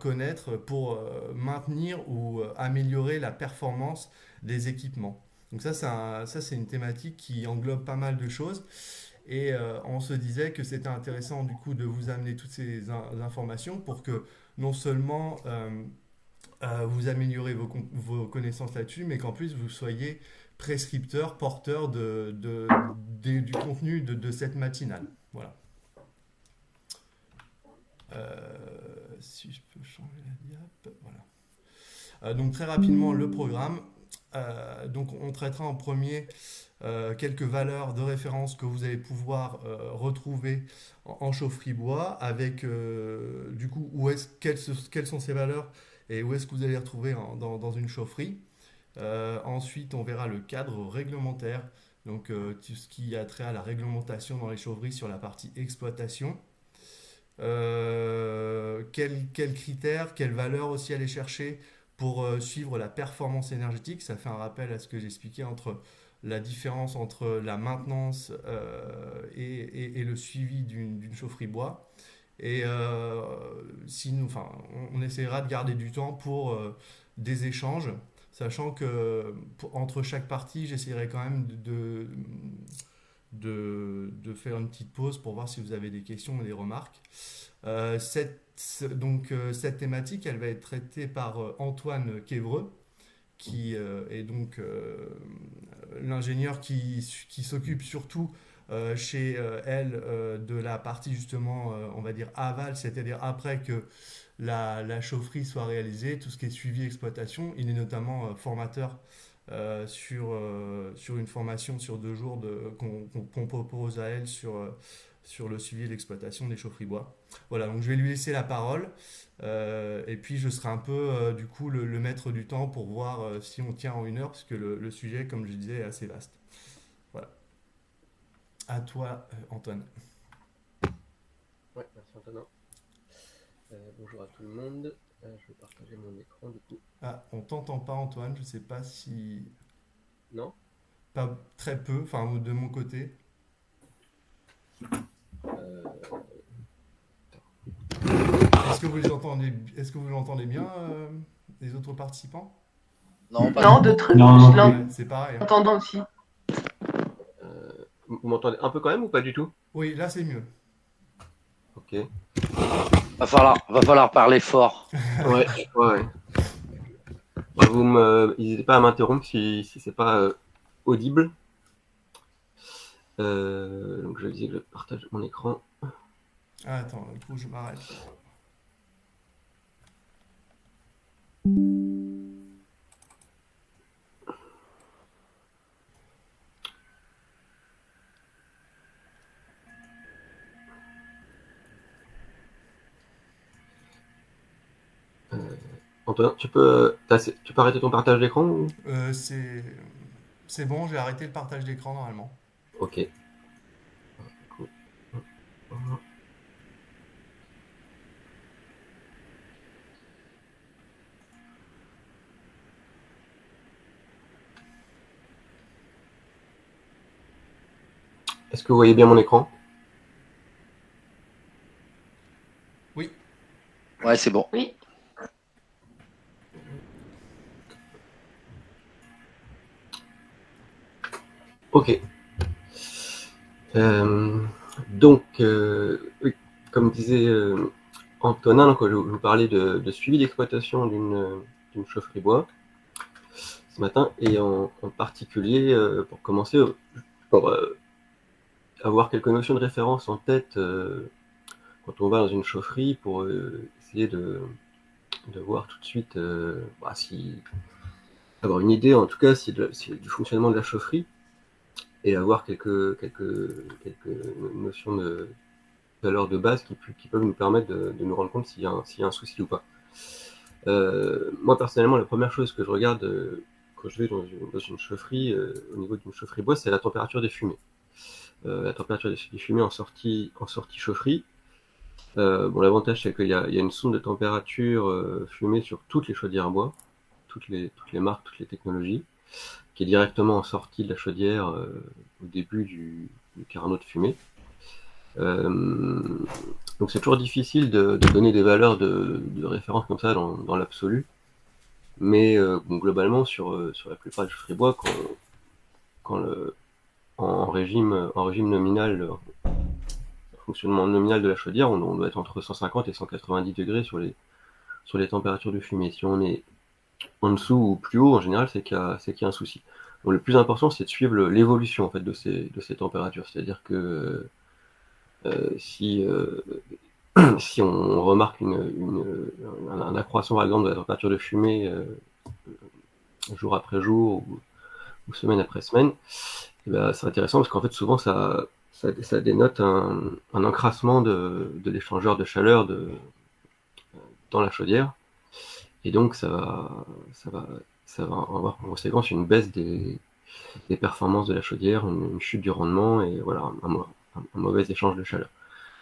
connaître pour maintenir ou améliorer la performance des équipements. Donc ça, c'est une thématique qui englobe pas mal de choses. Et on se disait que c'était intéressant du coup de vous amener toutes ces informations pour que non seulement vous améliorez vos connaissances là-dessus, mais qu'en plus vous soyez prescripteur, porteur du contenu de cette matinale. Voilà. Si je peux changer la diap, voilà. Donc très rapidement le programme. Donc on traitera en premier quelques valeurs de référence que vous allez pouvoir retrouver en chaufferie bois avec du coup quelles sont ces valeurs et où est-ce que vous allez les retrouver dans une chaufferie. Ensuite, on verra le cadre réglementaire, donc tout ce qui a trait à la réglementation dans les chaufferies sur la partie exploitation. Quels critères, quelles valeurs aussi aller chercher pour suivre la performance énergétique. Ça fait un rappel à ce que j'expliquais entre la différence entre la maintenance et le suivi d'une chaufferie bois. Et enfin, on essaiera de garder du temps pour des échanges, sachant que entre chaque partie, j'essaierai quand même de faire une petite pause pour voir si vous avez des questions et des remarques. Cette thématique, elle va être traitée par Antoine Quévreux, qui est donc l'ingénieur qui s'occupe surtout chez elle de la partie justement, on va dire aval, c'est-à-dire après que la chaufferie soit réalisée, tout ce qui est suivi exploitation. Il est notamment formateur sur une formation sur 2 jours qu'on propose à elle sur le suivi et l'exploitation des chaufferies bois. Voilà, donc je vais lui laisser la parole et puis je serai un peu du coup le maître du temps pour voir si on tient en 1 heure, parce que le sujet, comme je disais, est assez vaste. Voilà. À toi, Antoine. Ouais, merci Antonin. Bonjour à tout le monde. Je vais partager mon écran du coup. Ah, on t'entend pas, Antoine. Je sais pas si. Non? Pas très peu, enfin de mon côté. Euh, Est-ce que vous l'entendez bien, les autres participants? Non, pas Non, trop. Non, non je plus. Ouais, c'est pareil, hein. l'entends aussi. vous m'entendez un peu quand même ou pas du tout? Oui, là c'est mieux. Ok. Va falloir parler fort. Ouais, ouais. Bah, n'hésitez pas à m'interrompre si c'est pas audible. Donc je disais que je partage mon écran. Ah, attends, du coup je m'arrête. Antonin, tu peux arrêter ton partage d'écran ou... Euh, c'est c'est bon, j'ai arrêté le partage d'écran normalement. Ok. Cool. Est-ce que vous voyez bien mon écran? Oui. Ouais, c'est bon. Oui. Ok. Donc, oui, comme disait Antonin, donc, je vous parlais de suivi d'exploitation d'une chaufferie bois ce matin, et en particulier, pour commencer, pour avoir quelques notions de référence en tête quand on va dans une chaufferie, pour essayer de voir tout de suite si avoir une idée en tout cas si du fonctionnement de la chaufferie, et avoir quelques notions de valeurs de base qui peuvent nous permettre de nous rendre compte s'il y a un souci ou pas. Moi personnellement, la première chose que je regarde quand je vais dans une chaufferie, au niveau d'une chaufferie bois, c'est la température des fumées. La température des fumées en sortie chaufferie. Bon, l'avantage c'est qu'il y a une sonde de température fumée sur toutes les chaudières bois, toutes les marques, toutes les technologies, qui est directement en sortie de la chaudière au début du carnot de fumée. Donc c'est toujours difficile de donner des valeurs de référence comme ça dans l'absolu. Mais bon, globalement, sur la plupart des chaufferets bois, en régime nominal, fonctionnement nominal de la chaudière, on doit être entre 150 et 190 degrés sur les températures de fumée. Si on est en dessous ou plus haut, en général, c'est qu'il y a un souci. Donc, le plus important, c'est de suivre l'évolution en fait, de ces températures. C'est-à-dire que si on remarque un accroissement, par exemple, de la température de fumée jour après jour ou semaine après semaine, et ben, c'est intéressant parce qu'en fait, souvent, ça dénote un encrassement de l'échangeur de chaleur dans la chaudière. Et donc, ça va avoir en conséquence une baisse des performances de la chaudière, une chute du rendement et voilà, un mauvais échange de chaleur.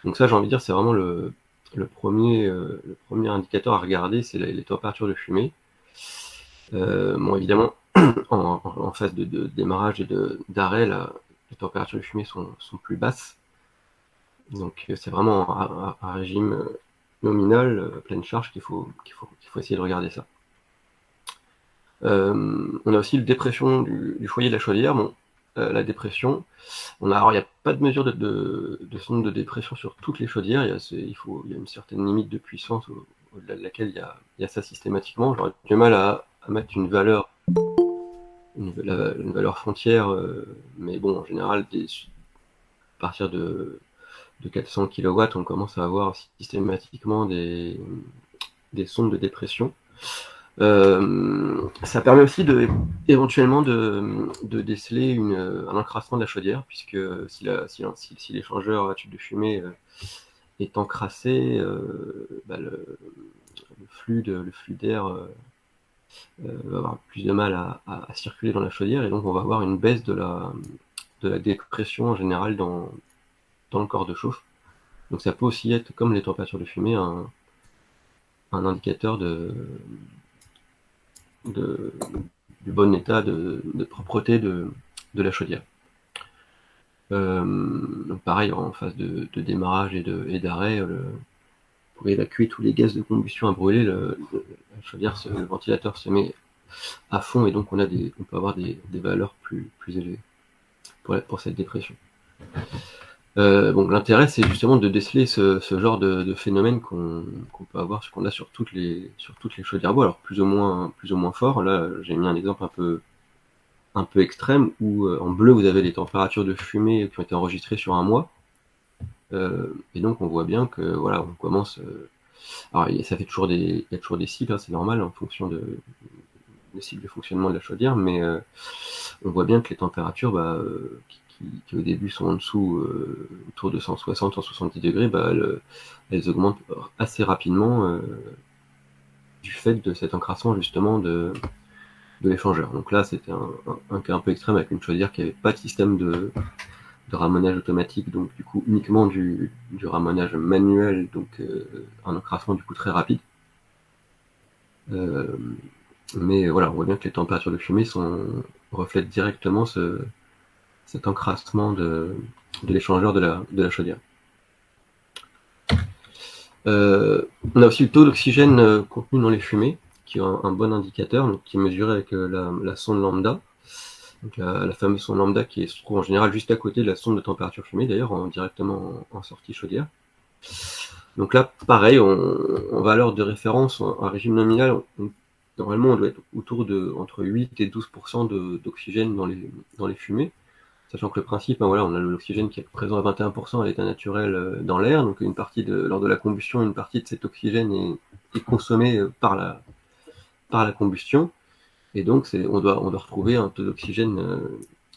Donc ça, j'ai envie de dire, c'est vraiment le premier indicateur à regarder, c'est les températures de fumée. Bon, évidemment, en phase de démarrage et d'arrêt, les températures de fumée sont plus basses. Donc c'est vraiment un régime nominal, pleine charge, qu'il faut essayer de regarder ça. On a aussi la dépression du foyer de la chaudière. Bon, la dépression, il n'y a pas de mesure de sonde de dépression sur toutes les chaudières. Il y a une certaine limite de puissance au-delà de laquelle il y a ça systématiquement. J'aurais du mal à mettre une valeur frontière, mais bon, en général, à partir de 400 kW, on commence à avoir systématiquement des sondes de dépression. Ça permet aussi éventuellement de déceler un encrassement de la chaudière, puisque si l'échangeur à tube de fumée est encrassé, le flux d'air va avoir plus de mal à circuler dans la chaudière, et donc on va avoir une baisse de la dépression en général dans le corps de chauffe. Donc ça peut aussi être, comme les températures de fumée, un indicateur du bon état de propreté de la chaudière. Donc pareil, en phase de démarrage et d'arrêt, pour évacuer tous les gaz de combustion à brûler, la chaudière, le ventilateur se met à fond, et donc on peut avoir des valeurs plus élevées pour cette dépression. Bon, l'intérêt, c'est justement de déceler ce genre de phénomène qu'on peut avoir, qu'on a sur toutes les chaudières bois, alors plus ou moins fort. Là, j'ai mis un exemple un peu extrême où en bleu, vous avez les températures de fumée qui ont été enregistrées sur un mois. Et donc, on voit bien que voilà, on commence. Alors, il y a toujours des cycles, hein, c'est normal en fonction des cycles de fonctionnement de la chaudière, mais on voit bien que les températures, qui au début sont en dessous, autour de 160, 170 degrés, elles augmentent assez rapidement du fait de cet encrassement justement de l'échangeur. Donc là, c'était un cas un peu extrême avec une chaudière qui n'avait pas de système de ramonage automatique, donc du coup uniquement du ramonage manuel, donc un encrassement du coup très rapide. Mais voilà, on voit bien que les températures de fumée reflètent directement cet encrassement de l'échangeur de la chaudière. On a aussi le taux d'oxygène contenu dans les fumées, qui est un bon indicateur, donc qui est mesuré avec la sonde lambda. Donc la fameuse sonde lambda qui se trouve en général juste à côté de la sonde de température fumée, d'ailleurs, directement en sortie chaudière. Donc là, pareil, en valeur de référence, en régime nominal, normalement, on doit être entre 8 et 12% d'oxygène dans les fumées. Sachant que le principe, on a l'oxygène qui est présent à 21% à l'état naturel dans l'air, donc lors de la combustion, une partie de cet oxygène est consommée par la combustion, et donc on doit retrouver un taux d'oxygène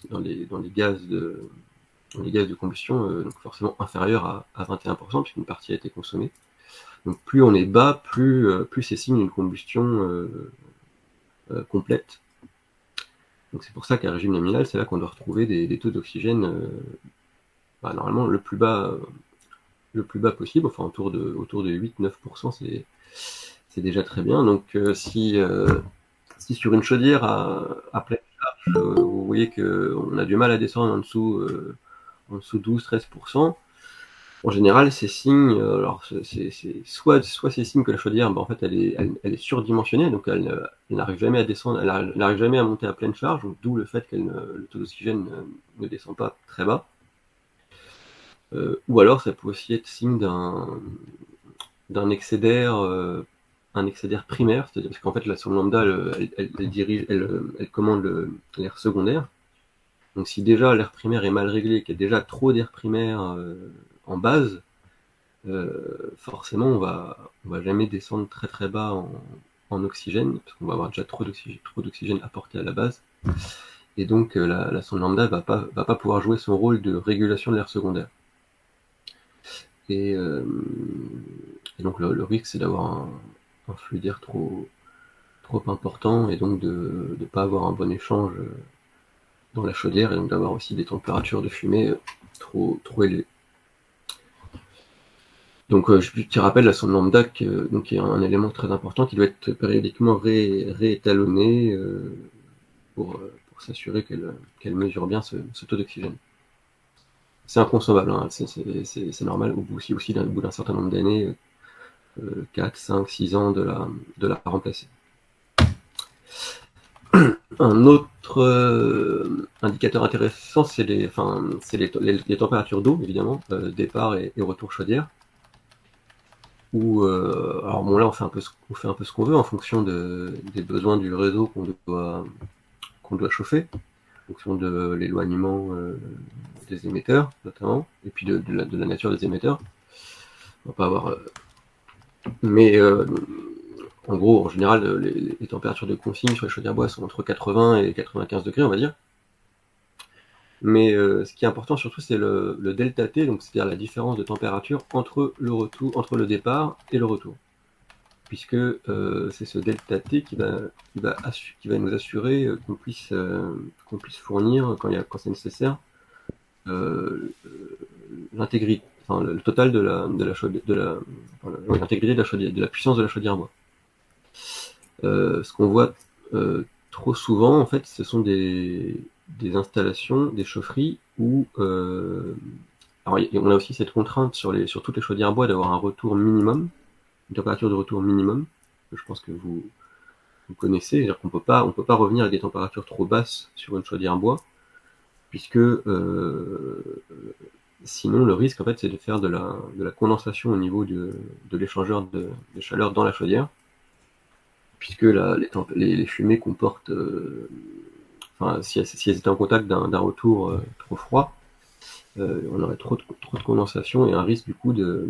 dans les gaz de combustion, donc forcément inférieur à 21%, puisqu'une partie a été consommée. Donc plus on est bas, plus c'est signe d'une combustion complète. Donc c'est pour ça qu'à régime nominal, c'est là qu'on doit retrouver des taux d'oxygène normalement le plus bas possible, enfin autour de 8-9%, c'est déjà très bien. Donc si sur une chaudière à pleine charge, vous voyez qu'on a du mal à descendre en dessous 12-13%, En général, ces signes, alors soit ces signes que la chaudière, en fait, elle est surdimensionnée, donc elle n'arrive jamais à descendre, elle n'arrive jamais à monter à pleine charge, donc d'où le fait que le taux d'oxygène ne descend pas très bas. Ou alors, ça peut aussi être signe d'un excédère, un excédère primaire, c'est-à-dire parce qu'en fait, la sonde lambda, elle commande l'air secondaire. Donc, si déjà l'air primaire est mal réglé, qu'il y a déjà trop d'air primaire en base, forcément, on va jamais descendre très très bas en oxygène, parce qu'on va avoir déjà trop d'oxygène apporté à la base. Et donc, la sonde lambda va pas pouvoir jouer son rôle de régulation de l'air secondaire. Et donc, le risque, c'est d'avoir un flux d'air trop important, et donc de ne pas avoir un bon échange dans la chaudière, et donc d'avoir aussi des températures de fumée trop élevées. Donc, je te rappelle la sonde lambda, qui est un élément très important qui doit être périodiquement réétalonné pour s'assurer qu'elle mesure bien ce taux d'oxygène. C'est inconcevable, hein, c'est normal, au bout d'un certain nombre d'années, 4, 5, 6 ans, de la remplacer. Un autre indicateur intéressant, c'est les températures d'eau, évidemment, départ et retour chaudière. Alors bon, là, on fait un peu ce qu'on veut en fonction des besoins du réseau qu'on doit chauffer, en fonction de l'éloignement des émetteurs, notamment, et puis de la nature des émetteurs. On va pas avoir... Mais en gros, en général, les températures de consigne sur les chaudières bois sont entre 80 et 95 degrés, on va dire. Mais ce qui est important surtout, c'est le delta T, donc c'est-à-dire la différence de température entre le départ et le retour. Puisque c'est ce delta T qui va nous assurer qu'on puisse fournir, quand c'est nécessaire, l'intégrité, enfin le total de l'intégrité de la puissance de la chaudière bois. Ce qu'on voit trop souvent, en fait, ce sont des installations, des chaufferies où alors on a aussi cette contrainte sur toutes les chaudières bois d'avoir un retour minimum, une température de retour minimum, que je pense que vous connaissez, c'est-à-dire qu'on peut pas revenir à des températures trop basses sur une chaudière bois, puisque sinon le risque, en fait, c'est de faire de la condensation au niveau de l'échangeur de chaleur dans la chaudière, puisque les fumées comportent, si elles étaient en contact d'un retour trop froid, on aurait trop de condensation et un risque du coup de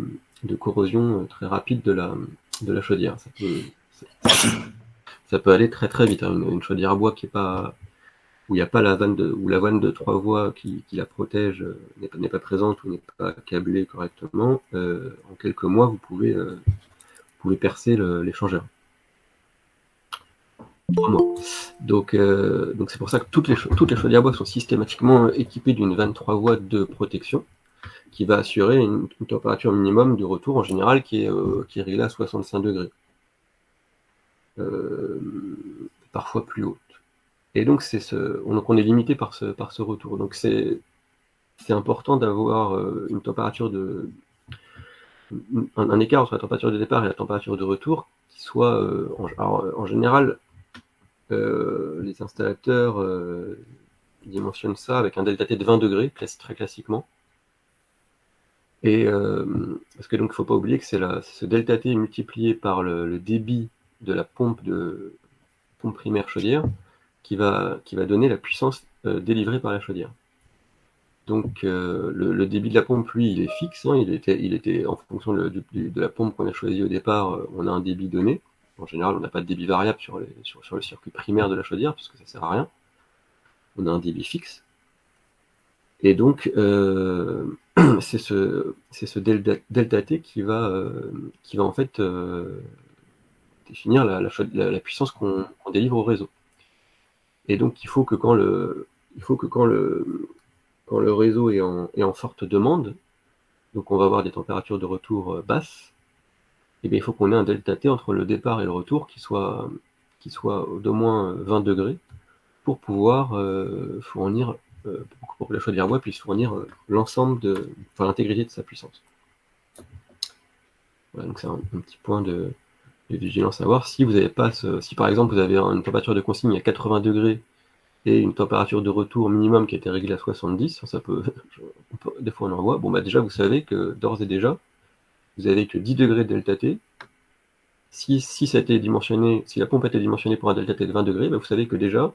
corrosion très rapide de la chaudière. Ça peut aller très très vite, hein. Une chaudière à bois où il n'y a pas la vanne de 3 voies qui la protège n'est pas présente ou n'est pas câblée correctement, en quelques mois vous pouvez percer l'échangeur. 3 mois. Donc c'est pour ça que toutes les chaudières à bois sont systématiquement équipées d'une vanne 3 voies de protection qui va assurer une température minimum de retour en général qui est réglée à 65 degrés. Parfois plus haute. Et donc on est limité par ce retour. Donc c'est important d'avoir une température un écart entre la température de départ et la température de retour qui soit en général les installateurs dimensionnent ça avec un delta T de 20 degrés très classiquement. Et parce que donc il ne faut pas oublier que c'est ce delta T multiplié par le débit de la pompe primaire chaudière qui va donner la puissance délivrée par la chaudière. Donc le débit de la pompe, lui, il est fixe, hein, il était en fonction de la pompe qu'on a choisie au départ, on a un débit donné. En général, on n'a pas de débit variable sur le circuit primaire de la chaudière, puisque ça ne sert à rien. On a un débit fixe. Et donc, c'est ce delta T qui va en fait définir la puissance qu'on délivre au réseau. Et donc, il faut que quand le réseau est en forte demande, donc on va avoir des températures de retour basses, et bien il faut qu'on ait un delta T entre le départ et le retour qui soit d'au moins 20 degrés pour pouvoir fournir, pour que la chaudière bois puisse fournir l'intégrité de sa puissance. Voilà, donc c'est un petit point de vigilance à voir. Si vous avez pas si par exemple vous avez une température de consigne à 80 degrés et une température de retour minimum qui a été réglée à 70, ça peut, des fois on en voit. Bon, bah déjà vous savez que d'ores et déjà, vous avez que 10 degrés de delta T. Si ça a été dimensionné, si la pompe a été dimensionnée pour un delta T de 20 degrés, bah vous savez que déjà,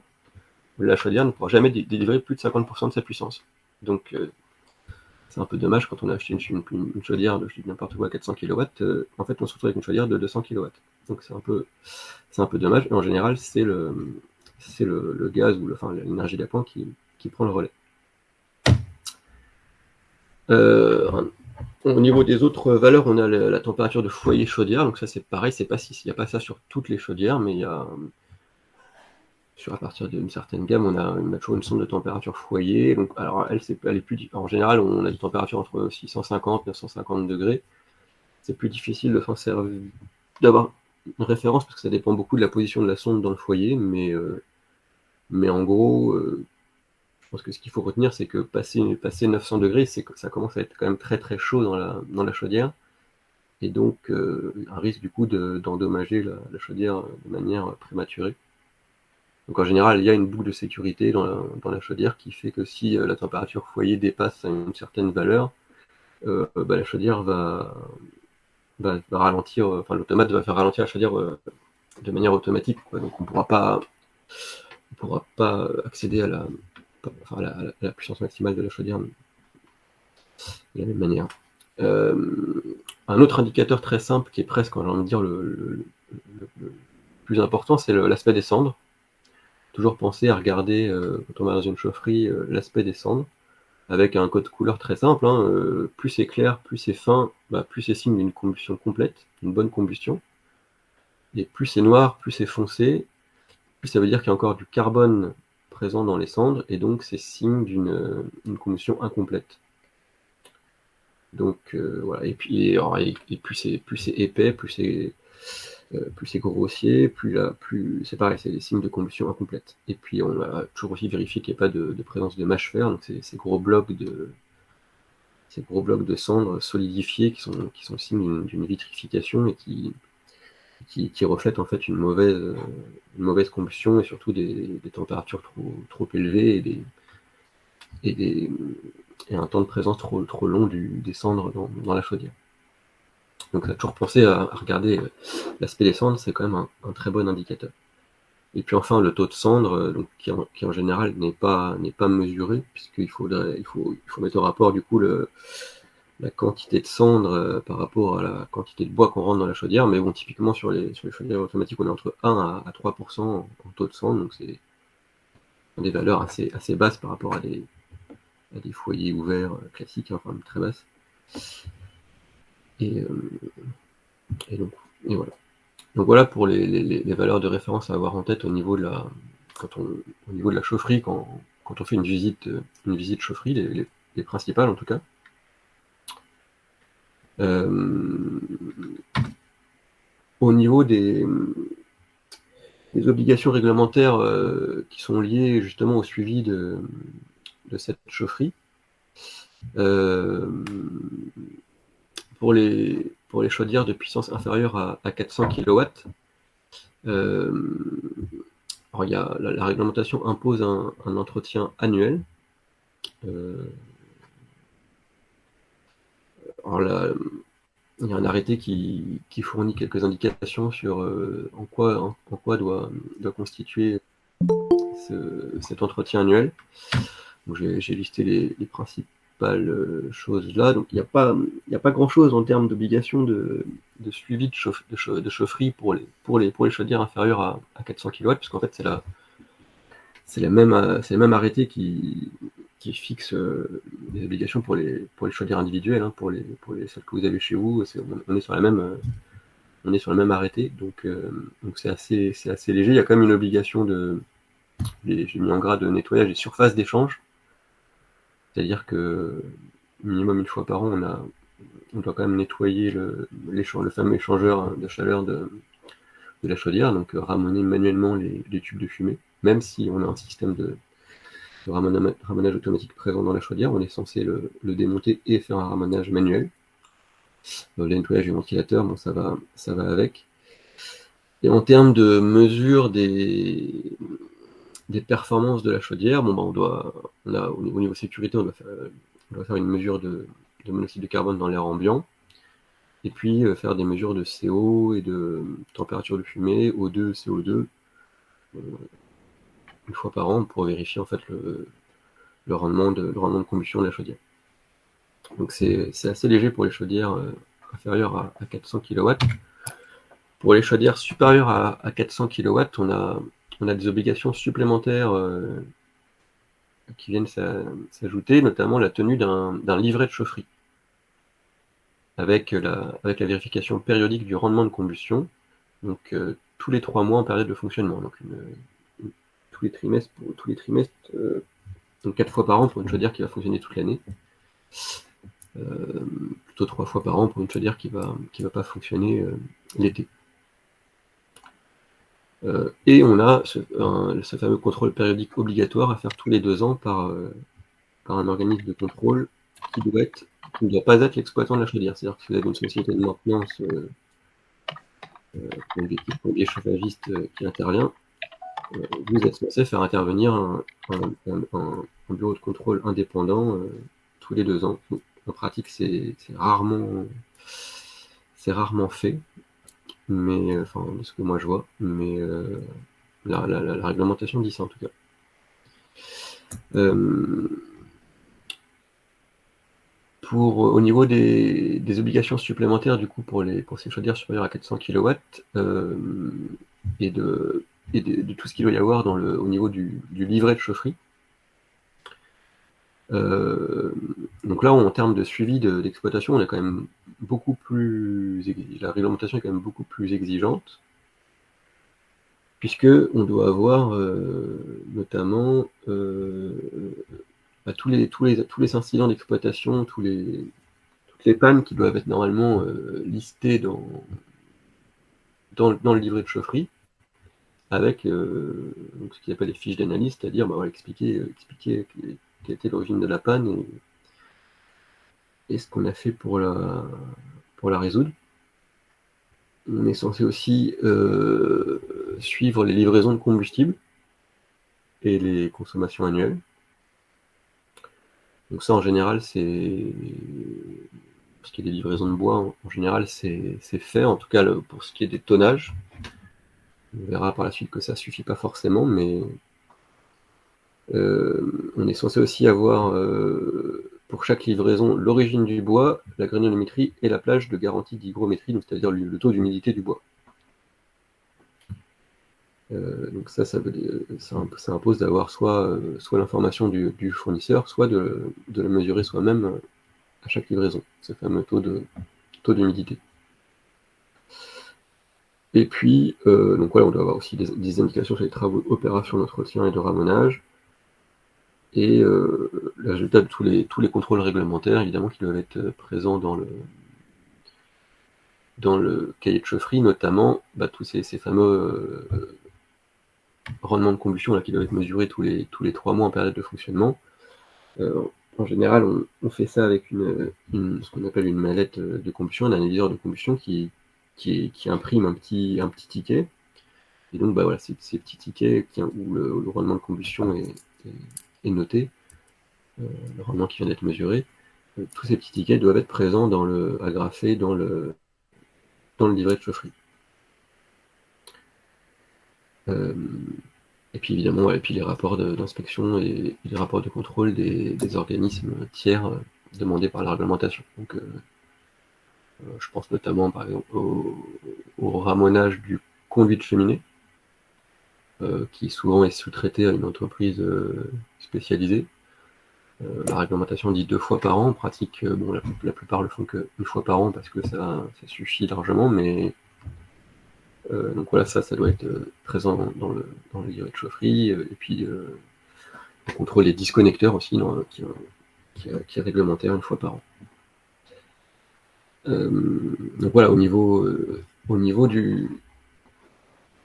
la chaudière ne pourra jamais délivrer plus de 50% de sa puissance. Donc c'est un peu dommage quand on a acheté une chaudière de n'importe quoi à 400 kW, en fait on se retrouve avec une chaudière de 200 kW. Donc c'est un peu dommage, et en général c'est le gaz ou l'énergie d'appoint qui prend le relais. Au niveau des autres valeurs, on a la température de foyer chaudière, donc ça c'est pareil, il n'y a pas ça sur toutes les chaudières, mais il y a à partir d'une certaine gamme, on a toujours une sonde de température foyer. Donc, alors, elle est plus. En général, on a des températures entre 650 et 950 degrés. C'est plus difficile de s'en servir, d'avoir une référence parce que ça dépend beaucoup de la position de la sonde dans le foyer. Mais en gros, je pense que ce qu'il faut retenir, c'est que passer 900 degrés, ça commence à être quand même très très chaud dans la chaudière. Et donc, un risque du coup d'endommager la chaudière de manière prématurée. Donc en général, il y a une boucle de sécurité dans la chaudière qui fait que si la température foyer dépasse une certaine valeur, la chaudière va ralentir, l'automate va faire ralentir la chaudière de manière automatique, quoi. Donc on ne pourra pas accéder à la puissance maximale de la chaudière de la même manière. Un autre indicateur très simple qui est presque, j'ai envie de dire, le plus important, c'est l'aspect des cendres. Toujours penser à regarder, quand on va dans une chaufferie, l'aspect des cendres, avec un code couleur très simple, hein, plus c'est clair, plus c'est fin, plus c'est signe d'une combustion complète, d'une bonne combustion. Et plus c'est noir, plus c'est foncé, plus ça veut dire qu'il y a encore du carbone présent dans les cendres, et donc c'est signe d'une combustion incomplète. Donc voilà, et puis plus c'est épais, plus c'est grossier, plus c'est pareil, c'est des signes de combustion incomplète. Et puis on va toujours aussi vérifier qu'il n'y ait pas de présence de mâche fer, donc ces gros blocs de cendres solidifiés qui sont signes d'une vitrification et qui reflètent en fait une mauvaise combustion et surtout des températures trop élevées et un temps de présence trop long des cendres dans la chaudière. Donc on a toujours pensé à regarder l'aspect des cendres, c'est quand même un très bon indicateur. Et puis enfin le taux de cendre, donc, qui en général n'est pas mesuré, puisqu'il faut mettre au rapport du coup la quantité de cendre par rapport à la quantité de bois qu'on rentre dans la chaudière. Mais bon, typiquement sur les chaudières automatiques, on est entre 1 à 3% en taux de cendre, donc c'est des valeurs assez basses par rapport à des foyers ouverts classiques, enfin très basses. Et voilà. Donc voilà pour les valeurs de référence à avoir en tête au niveau de la chaufferie quand on fait une visite chaufferie, les principales en tout cas. Au niveau des obligations réglementaires qui sont liées justement au suivi de cette chaufferie, pour les chaudières de puissance inférieure à 400 kW, alors la réglementation impose un entretien annuel. Alors là, il y a un arrêté qui fournit quelques indications sur en quoi doit constituer cet entretien annuel. Donc j'ai listé les principales choses là. Donc il n'y a pas grand chose en termes d'obligation de suivi de chaufferie pour les chaudières inférieures à 400 kW, puisqu'en fait c'est le même arrêté qui fixe des obligations pour les chaudières individuelles, hein, pour celles que vous avez chez vous. On est sur le même arrêté, donc c'est assez léger. Il y a quand même une obligation j'ai mis en gras de nettoyage et surface d'échange, c'est-à-dire que minimum une fois par an, on doit quand même nettoyer le fameux échangeur de chaleur de la chaudière, donc ramener manuellement les tubes de fumée, même si on a un système de ramonage automatique présent dans la chaudière, on est censé le démonter et faire un ramonage manuel. Le nettoyage du ventilateur, bon, ça va avec. Et en termes de mesure des performances de la chaudière, bon, au niveau sécurité, on doit faire une mesure de monoxyde de carbone dans l'air ambiant, et puis faire des mesures de CO et de température de fumée, O2, CO2, une fois par an pour vérifier en fait le rendement de combustion de la chaudière. Donc c'est assez léger pour les chaudières inférieures à 400 kW. Pour les chaudières supérieures à 400 kW, on a des obligations supplémentaires qui viennent s'ajouter, notamment la tenue d'un livret de chaufferie, avec la vérification périodique du rendement de combustion, donc tous les 3 mois en période de fonctionnement, donc tous les trimestres, donc 4 fois par an pour une chaudière qui va fonctionner toute l'année, plutôt 3 fois par an pour une chaudière qui va pas l'été. Et on a ce fameux contrôle périodique obligatoire à faire tous les 2 ans par un organisme de contrôle qui ne doit pas être l'exploitant de la chaudière. C'est-à-dire que si vous avez une société de maintenance, une équipe chauffagiste qui intervient, vous êtes censé faire intervenir un bureau de contrôle indépendant tous les 2 ans. Donc, en pratique, c'est rarement fait, mais enfin, de ce que moi je vois, mais la réglementation dit ça en tout cas. Au niveau des obligations supplémentaires, du coup, pour ces chaudières supérieures à 400 kW, et de tout ce qu'il doit y avoir au niveau du livret de chaufferie. Donc là, en termes de suivi d'exploitation, on est quand même la réglementation est quand même beaucoup plus exigeante, puisque on doit avoir notamment tous les incidents d'exploitation, toutes les pannes qui doivent être normalement listées dans le livret de chaufferie, avec donc ce qu'ils appellent les fiches d'analyse, c'est-à-dire expliquer quelle était l'origine de la panne et ce qu'on a fait pour la résoudre. On est censé aussi suivre les livraisons de combustible et les consommations annuelles. Donc ça, en général, parce qu'il y a des livraisons de bois, en général, c'est fait, en tout cas pour ce qui est des tonnages. On verra par la suite que ça ne suffit pas forcément, mais on est censé aussi avoir, pour chaque livraison, l'origine du bois, la granulométrie et la plage de garantie d'hygrométrie, donc c'est-à-dire le taux d'humidité du bois. Donc ça impose d'avoir soit l'information du fournisseur, soit de la mesurer soi-même à chaque livraison, ce fameux taux d'humidité. Et puis, donc voilà, on doit avoir aussi des indications sur les travaux d'opération, d'entretien et de ramonage, et le résultat de tous les contrôles réglementaires, évidemment, qui doivent être présents dans le cahier de chaufferie, notamment tous ces fameux rendements de combustion là, qui doivent être mesurés tous les 3 mois en période de fonctionnement. En général, on fait ça avec ce qu'on appelle une mallette de combustion, un analyseur de combustion qui imprime un petit ticket. Et donc, voilà, ces petits tickets où le rendement de combustion est noté, le rendement qui vient d'être mesuré, tous ces petits tickets doivent être présents agrafés dans le livret de chaufferie. Et puis évidemment, les rapports d'inspection et les rapports de contrôle des organismes tiers demandés par la réglementation. Donc, je pense notamment par exemple au ramonage du conduit de cheminée, qui souvent est sous-traité à une entreprise spécialisée. La réglementation dit 2 fois par an. En pratique, la plupart le font qu'1 fois par an parce que ça suffit largement, mais donc voilà, ça doit être présent dans le livret de chaufferie, et puis on contrôle les disconnecteurs aussi, qui est réglementaire 1 fois par an. Donc voilà, au niveau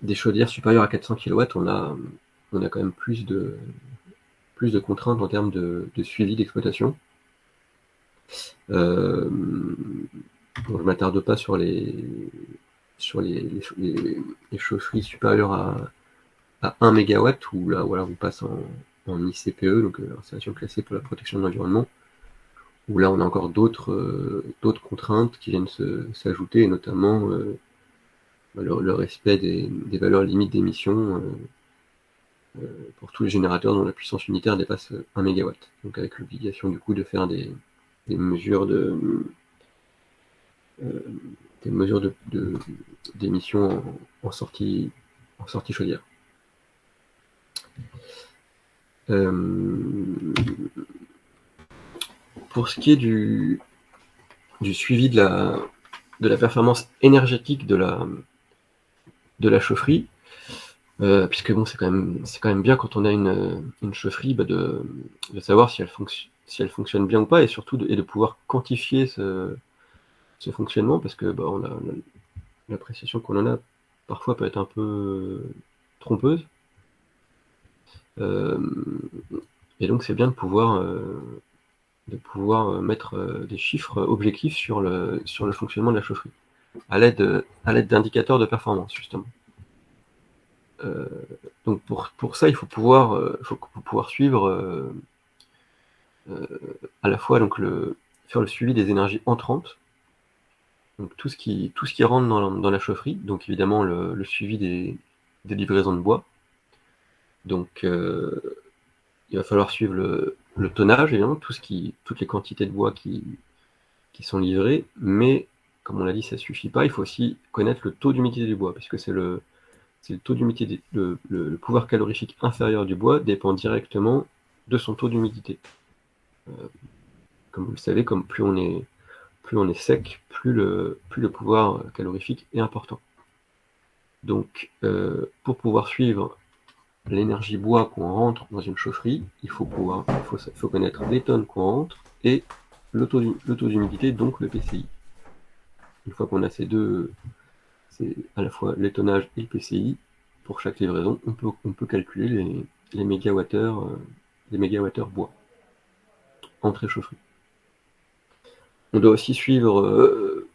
des chaudières supérieures à 400 kW, on a quand même plus de contraintes en termes de suivi d'exploitation. Bon, je ne m'attarde pas sur les chaufferies supérieures à 1 MW, où là, voilà, on passe en ICPE, donc installation classée pour la protection de l'environnement, où là, on a encore d'autres contraintes qui viennent s'ajouter, et notamment le respect des valeurs limites d'émission pour tous les générateurs dont la puissance unitaire dépasse 1 MW. Donc avec l'obligation du coup de faire des mesures d'émissions en sortie chaudière. Pour ce qui est du suivi de la performance énergétique de la chaufferie, puisque bon, c'est quand même bien quand on a une chaufferie de savoir si elle fonctionne bien ou pas, et surtout de pouvoir quantifier ce fonctionnement, parce que l'appréciation qu'on en a parfois peut être un peu trompeuse. Et donc c'est bien de pouvoir mettre des chiffres objectifs sur le fonctionnement de la chaufferie, à l'aide d'indicateurs de performance, justement. Donc pour ça, il faut pouvoir suivre à la fois donc faire le suivi des énergies entrantes, donc tout ce qui rentre dans la chaufferie, donc évidemment le suivi des livraisons de bois. Donc il va falloir suivre le tonnage, évidemment, toutes les quantités de bois qui sont livrées, mais comme on l'a dit, ça ne suffit pas, il faut aussi connaître le taux d'humidité du bois, puisque c'est le taux d'humidité, le pouvoir calorifique inférieur du bois dépend directement de son taux d'humidité. Comme vous le savez, plus on est sec, plus le pouvoir calorifique est important. Donc, pour pouvoir suivre l'énergie bois qu'on rentre dans une chaufferie, il faut connaître les tonnes qu'on rentre et le taux d'humidité, donc le PCI. Une fois qu'on a ces deux, c'est à la fois les tonnages et le PCI, pour chaque livraison, on peut calculer les mégawattheures bois entrée chaufferie. On doit aussi suivre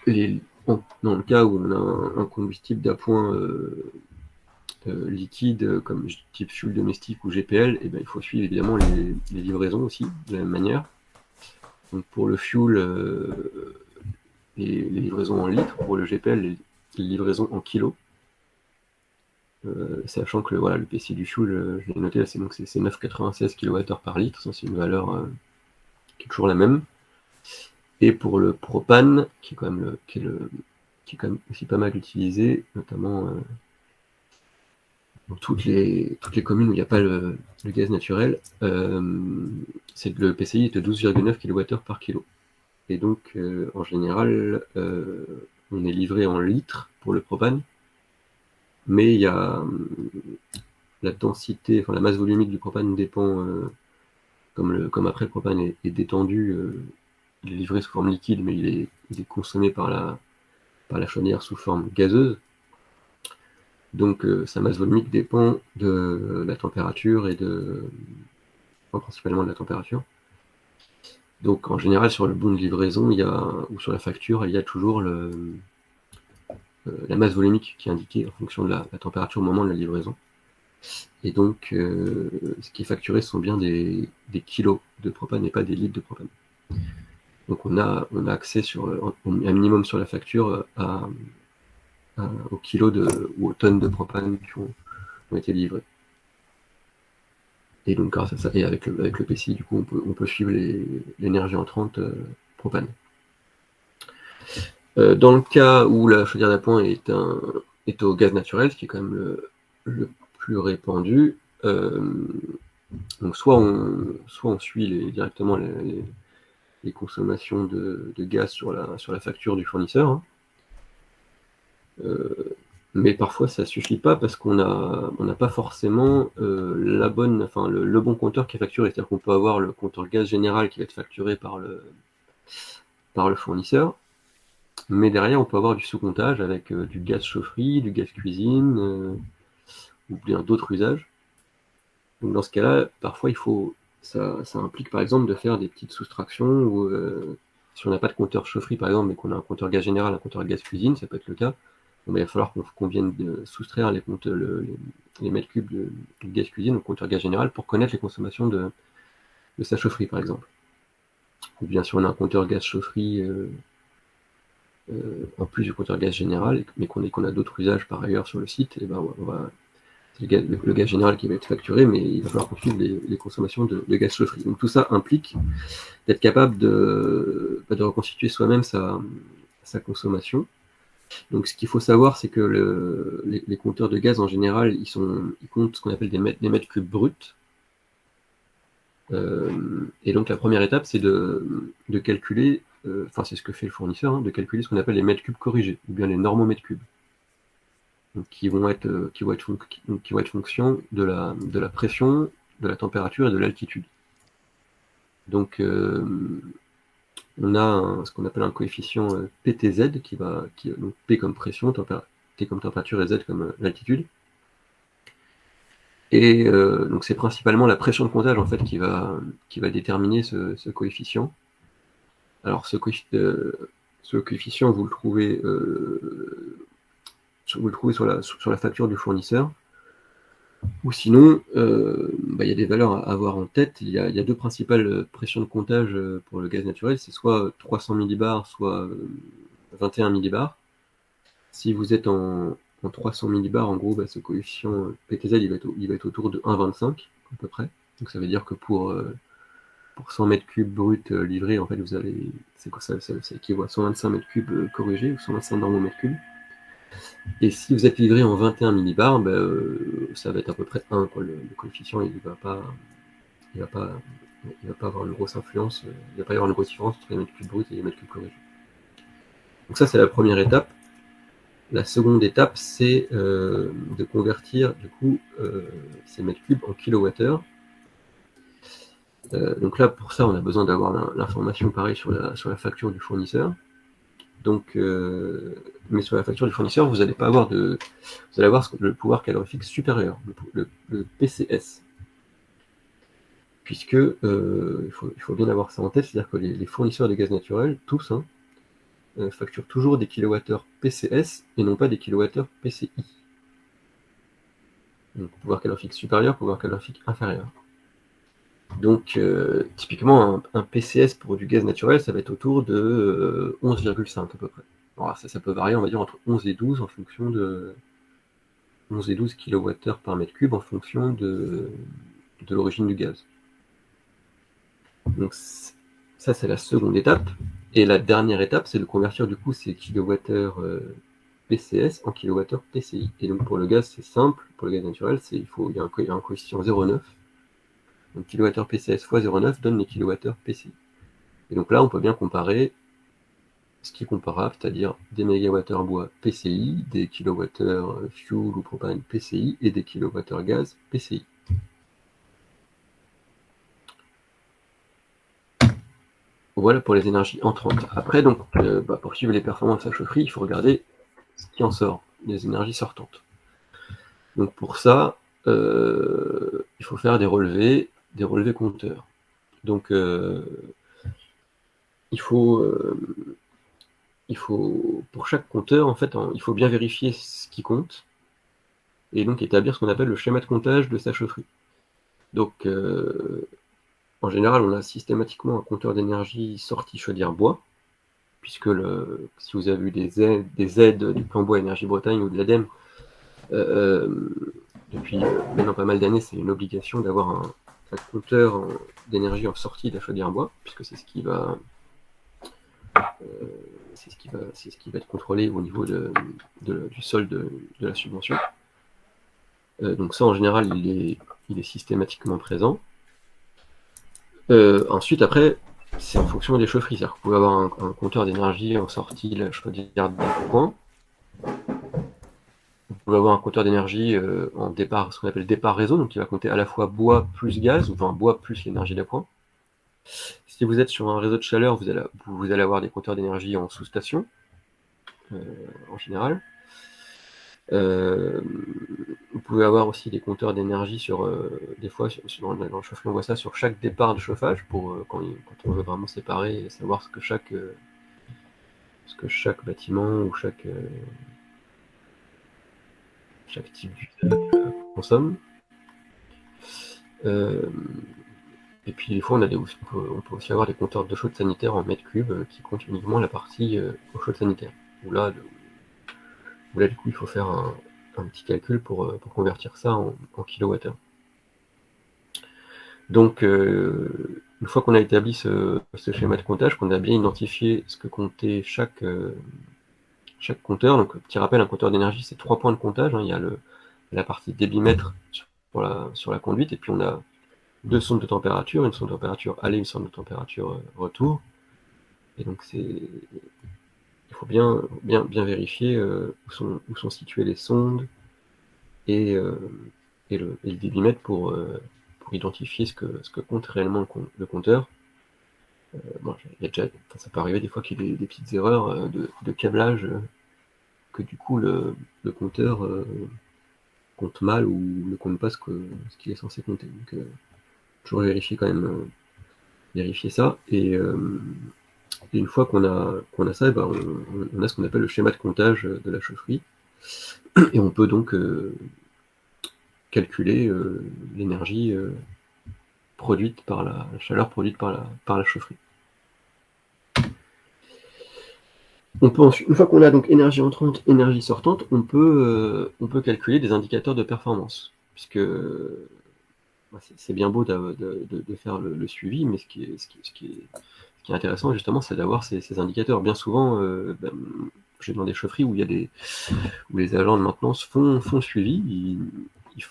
dans le cas où on a un combustible d'appoint liquide comme type fuel domestique ou GPL, et il faut suivre évidemment les livraisons aussi de la même manière. Donc pour le fuel, les livraisons en litres, pour le GPL, les livraisons en kilos. Sachant que le PCI du fuel, je l'ai noté, c'est 9,96 kWh par litre, ça c'est une valeur qui est toujours la même. Et pour le propane, qui est quand même aussi pas mal utilisé, notamment dans toutes les communes où il n'y a pas le gaz naturel, c'est que le PCI est de 12,9 kWh par kilo. Et donc, en général, on est livré en litres pour le propane, mais il y a la densité, la masse volumique du propane dépend, comme après le propane est détendu, il est livré sous forme liquide, mais il est consommé par la chaudière sous forme gazeuse. Donc sa masse volumique dépend de la température principalement de la température. Donc en général sur le bon de livraison, ou sur la facture, il y a toujours la masse volumique qui est indiquée en fonction de la température au moment de la livraison. Et donc ce qui est facturé sont bien des kilos de propane et pas des litres de propane. Donc on a accès un minimum sur la facture aux kilos ou aux tonnes de propane qui ont été livrées. Et donc grâce à ça, et avec le PCI, du coup, on peut suivre l'énergie entrante propane. Dans le cas où la chaudière d'appoint est au gaz naturel, ce qui est quand même le plus répandu, donc soit on suit directement les consommations de gaz sur la facture du fournisseur, hein. Mais parfois ça suffit pas parce qu'on n'a pas forcément le bon compteur qui est facturé. C'est-à-dire qu'on peut avoir le compteur gaz général qui va être facturé par le fournisseur, mais derrière on peut avoir du sous-comptage avec du gaz chaufferie, du gaz cuisine, ou bien d'autres usages. Donc dans ce cas-là, parfois ça implique par exemple de faire des petites soustractions ou si on n'a pas de compteur chaufferie, par exemple, mais qu'on a un compteur gaz général, un compteur gaz cuisine, ça peut être le cas, il va falloir qu'on vienne de soustraire les mètres cubes de gaz cuisine au compteur gaz général pour connaître les consommations de sa chaufferie, par exemple. Ou bien si on a un compteur gaz chaufferie en plus du compteur gaz général, mais qu'on a d'autres usages par ailleurs sur le site, et ben c'est le gaz général qui va être facturé, mais il va falloir qu'on suive les consommations de gaz chaufferie. Donc tout ça implique d'être capable de reconstituer soi-même sa consommation. Donc ce qu'il faut savoir, c'est que les compteurs de gaz en général, ils comptent ce qu'on appelle des mètres cubes bruts. Et donc la première étape, c'est de calculer, enfin c'est ce que fait le fournisseur, hein, de calculer ce qu'on appelle les mètres cubes corrigés, ou bien les normaux mètres cubes, donc, qui vont être fonction de la pression, de la température et de l'altitude. Donc on a ce qu'on appelle un coefficient PTZ, donc P comme pression, T comme température et Z comme l'altitude. Et donc c'est principalement la pression de comptage en fait qui va déterminer ce coefficient. Alors ce coefficient vous le trouvez sur la facture du fournisseur. Ou sinon, il y a des valeurs à avoir en tête. Il y a deux principales pressions de comptage pour le gaz naturel, c'est soit 300 millibars, soit 21 millibars. Si vous êtes en 300 millibars, en gros, ce coefficient PTZ, il va être autour de 1,25 à peu près. Donc ça veut dire que pour 100 mètres cubes bruts livrés, en fait, vous avez, c'est quoi ça équivaut à 125 mètres cubes corrigés, ou 125 normaux mètres cubes. Et si vous êtes livré en 21 millibars, ça va être à peu près 1, quoi. Le coefficient, il va pas avoir une grosse influence, il va pas y avoir une grosse différence entre les mètres cubes bruts et les mètres cubes corrigés. Donc ça, c'est la première étape. La seconde étape, c'est de convertir du coup ces mètres cubes en kilowattheures. Donc là, pour ça, on a besoin d'avoir l'information pareil sur la facture du fournisseur. Donc, mais sur la facture du fournisseur, vous allez avoir le pouvoir calorifique supérieur, le PCS. Puisque il faut bien avoir ça en tête, c'est-à-dire que les fournisseurs de gaz naturel, tous, facturent toujours des kilowattheures PCS et non pas des kilowattheures PCI. Donc pouvoir calorifique supérieur, pouvoir calorifique inférieur. Donc typiquement un PCS pour du gaz naturel, ça va être autour de 11,5 à peu près. Alors ça peut varier, on va dire, entre 11 et 12 en fonction de 11 et 12 kWh par mètre cube en fonction de l'origine du gaz. Donc ça, c'est la seconde étape. Et la dernière étape, c'est de convertir du coup ces kilowattheures PCS en kilowattheures PCI. Et donc pour le gaz, c'est simple. Pour le gaz naturel, il y a un coefficient 0,9. Donc kilowattheure PCS fois 0,9 donne les kilowattheures PCI. Et donc là, on peut bien comparer ce qui est comparable, c'est-à-dire des mégawattheures bois PCI, des kilowattheures fuel ou propane PCI et des kilowattheures gaz PCI. Voilà pour les énergies entrantes. Après, donc, pour suivre les performances à chaufferie, il faut regarder ce qui en sort, les énergies sortantes. Donc pour ça, il faut faire des relevés compteurs. Donc il faut pour chaque compteur, en fait, il faut bien vérifier ce qui compte et donc établir ce qu'on appelle le schéma de comptage de sa chaufferie. Donc en général, on a systématiquement un compteur d'énergie sortie chaudière bois, puisque si vous avez vu des aides du plan bois Énergie Bretagne ou de l'ADEME, depuis maintenant pas mal d'années, c'est une obligation d'avoir un compteur d'énergie en sortie de la chaudière bois, puisque c'est ce qui va être contrôlé au niveau du solde de la subvention. Donc ça, en général, il est systématiquement présent. Ensuite, après, c'est en fonction des chaufferies. C'est-à-dire que vous pouvez avoir un compteur d'énergie en sortie de la chaudière d'appoint. Vous pouvez avoir un compteur d'énergie en départ, ce qu'on appelle départ réseau, donc qui va compter à la fois bois plus gaz, enfin bois plus l'énergie d'appoint. Si vous êtes sur un réseau de chaleur, vous allez avoir des compteurs d'énergie en sous-station, en général. Vous pouvez avoir aussi des compteurs d'énergie des fois, dans le chauffe-eau, on voit ça sur chaque départ de chauffage, pour quand on veut vraiment séparer et savoir ce que chaque bâtiment ou chaque type d'usage consomme. Et puis des fois, on peut aussi avoir des compteurs d'eau chaude sanitaire en mètres cubes qui comptent uniquement la partie eau chaude sanitaire. Où là, du coup, il faut faire un petit calcul pour convertir ça en kilowattheure. Donc, une fois qu'on a établi ce schéma de comptage, qu'on a bien identifié ce que comptait chaque compteur, donc petit rappel, un compteur d'énergie, c'est 3 points de comptage. Il y a la partie débitmètre sur la conduite, et puis on a 2 sondes de température, une sonde de température aller, une sonde de température retour. Et donc il faut bien vérifier où sont situées les sondes et le débitmètre pour identifier ce que compte réellement le compteur. Ça peut arriver des fois qu'il y ait des petites erreurs de câblage, que du coup le compteur compte mal ou ne compte pas ce qu'il est censé compter. Donc toujours vérifier quand même, vérifier ça. Et une fois qu'on a ça, on a ce qu'on appelle le schéma de comptage de la chaufferie. Et on peut donc calculer l'énergie produite par la chaleur produite par la chaufferie. On peut ensuite, une fois qu'on a donc énergie entrante, énergie sortante, on peut calculer des indicateurs de performance, puisque c'est bien beau de faire le suivi, mais ce qui est intéressant justement, c'est d'avoir ces indicateurs. Bien souvent, j'ai dans des chaufferies où où les agents de maintenance font le suivi, ils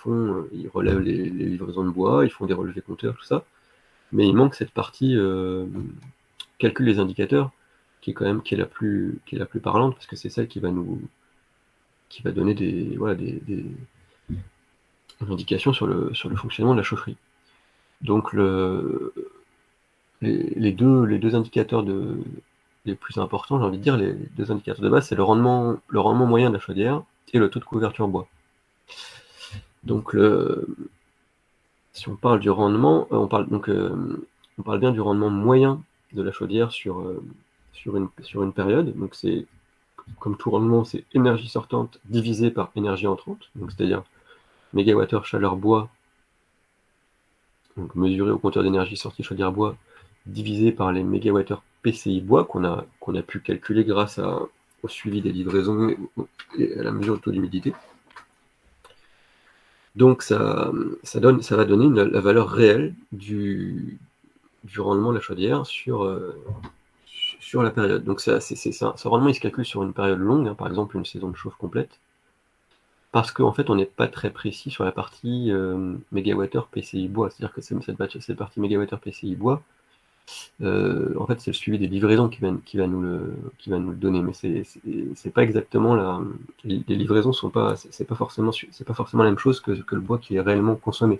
relèvent les livraisons de bois, ils font des relevés compteurs, tout ça, mais il manque cette partie calcul des indicateurs, qui est la plus parlante, parce que c'est celle qui va donner des indications sur le fonctionnement de la chaufferie. Donc les deux indicateurs les plus importants, j'ai envie de dire, les deux indicateurs de base, c'est le rendement moyen de la chaudière et le taux de couverture bois. Donc si on parle du rendement, on parle bien du rendement moyen de la chaudière sur une période. Donc c'est, comme tout rendement, c'est énergie sortante divisée par énergie entrante, donc c'est-à-dire mégawattheure chaleur bois, donc mesuré au compteur d'énergie sortie chaudière bois, divisé par les mégawattheures PCI bois qu'on a pu calculer grâce au suivi des livraisons et à la mesure du taux d'humidité. Donc ça va donner la valeur réelle du rendement de la chaudière sur la période. Donc ce rendement, il se calcule sur une période longue, par exemple une saison de chauffe complète, parce qu'en fait on n'est pas très précis sur la partie mégawattheure PCI bois. C'est-à-dire que cette partie mégawattheure PCI bois, en fait c'est le suivi des livraisons qui va nous le donner, mais c'est pas exactement les livraisons c'est pas forcément la même chose que le bois qui est réellement consommé.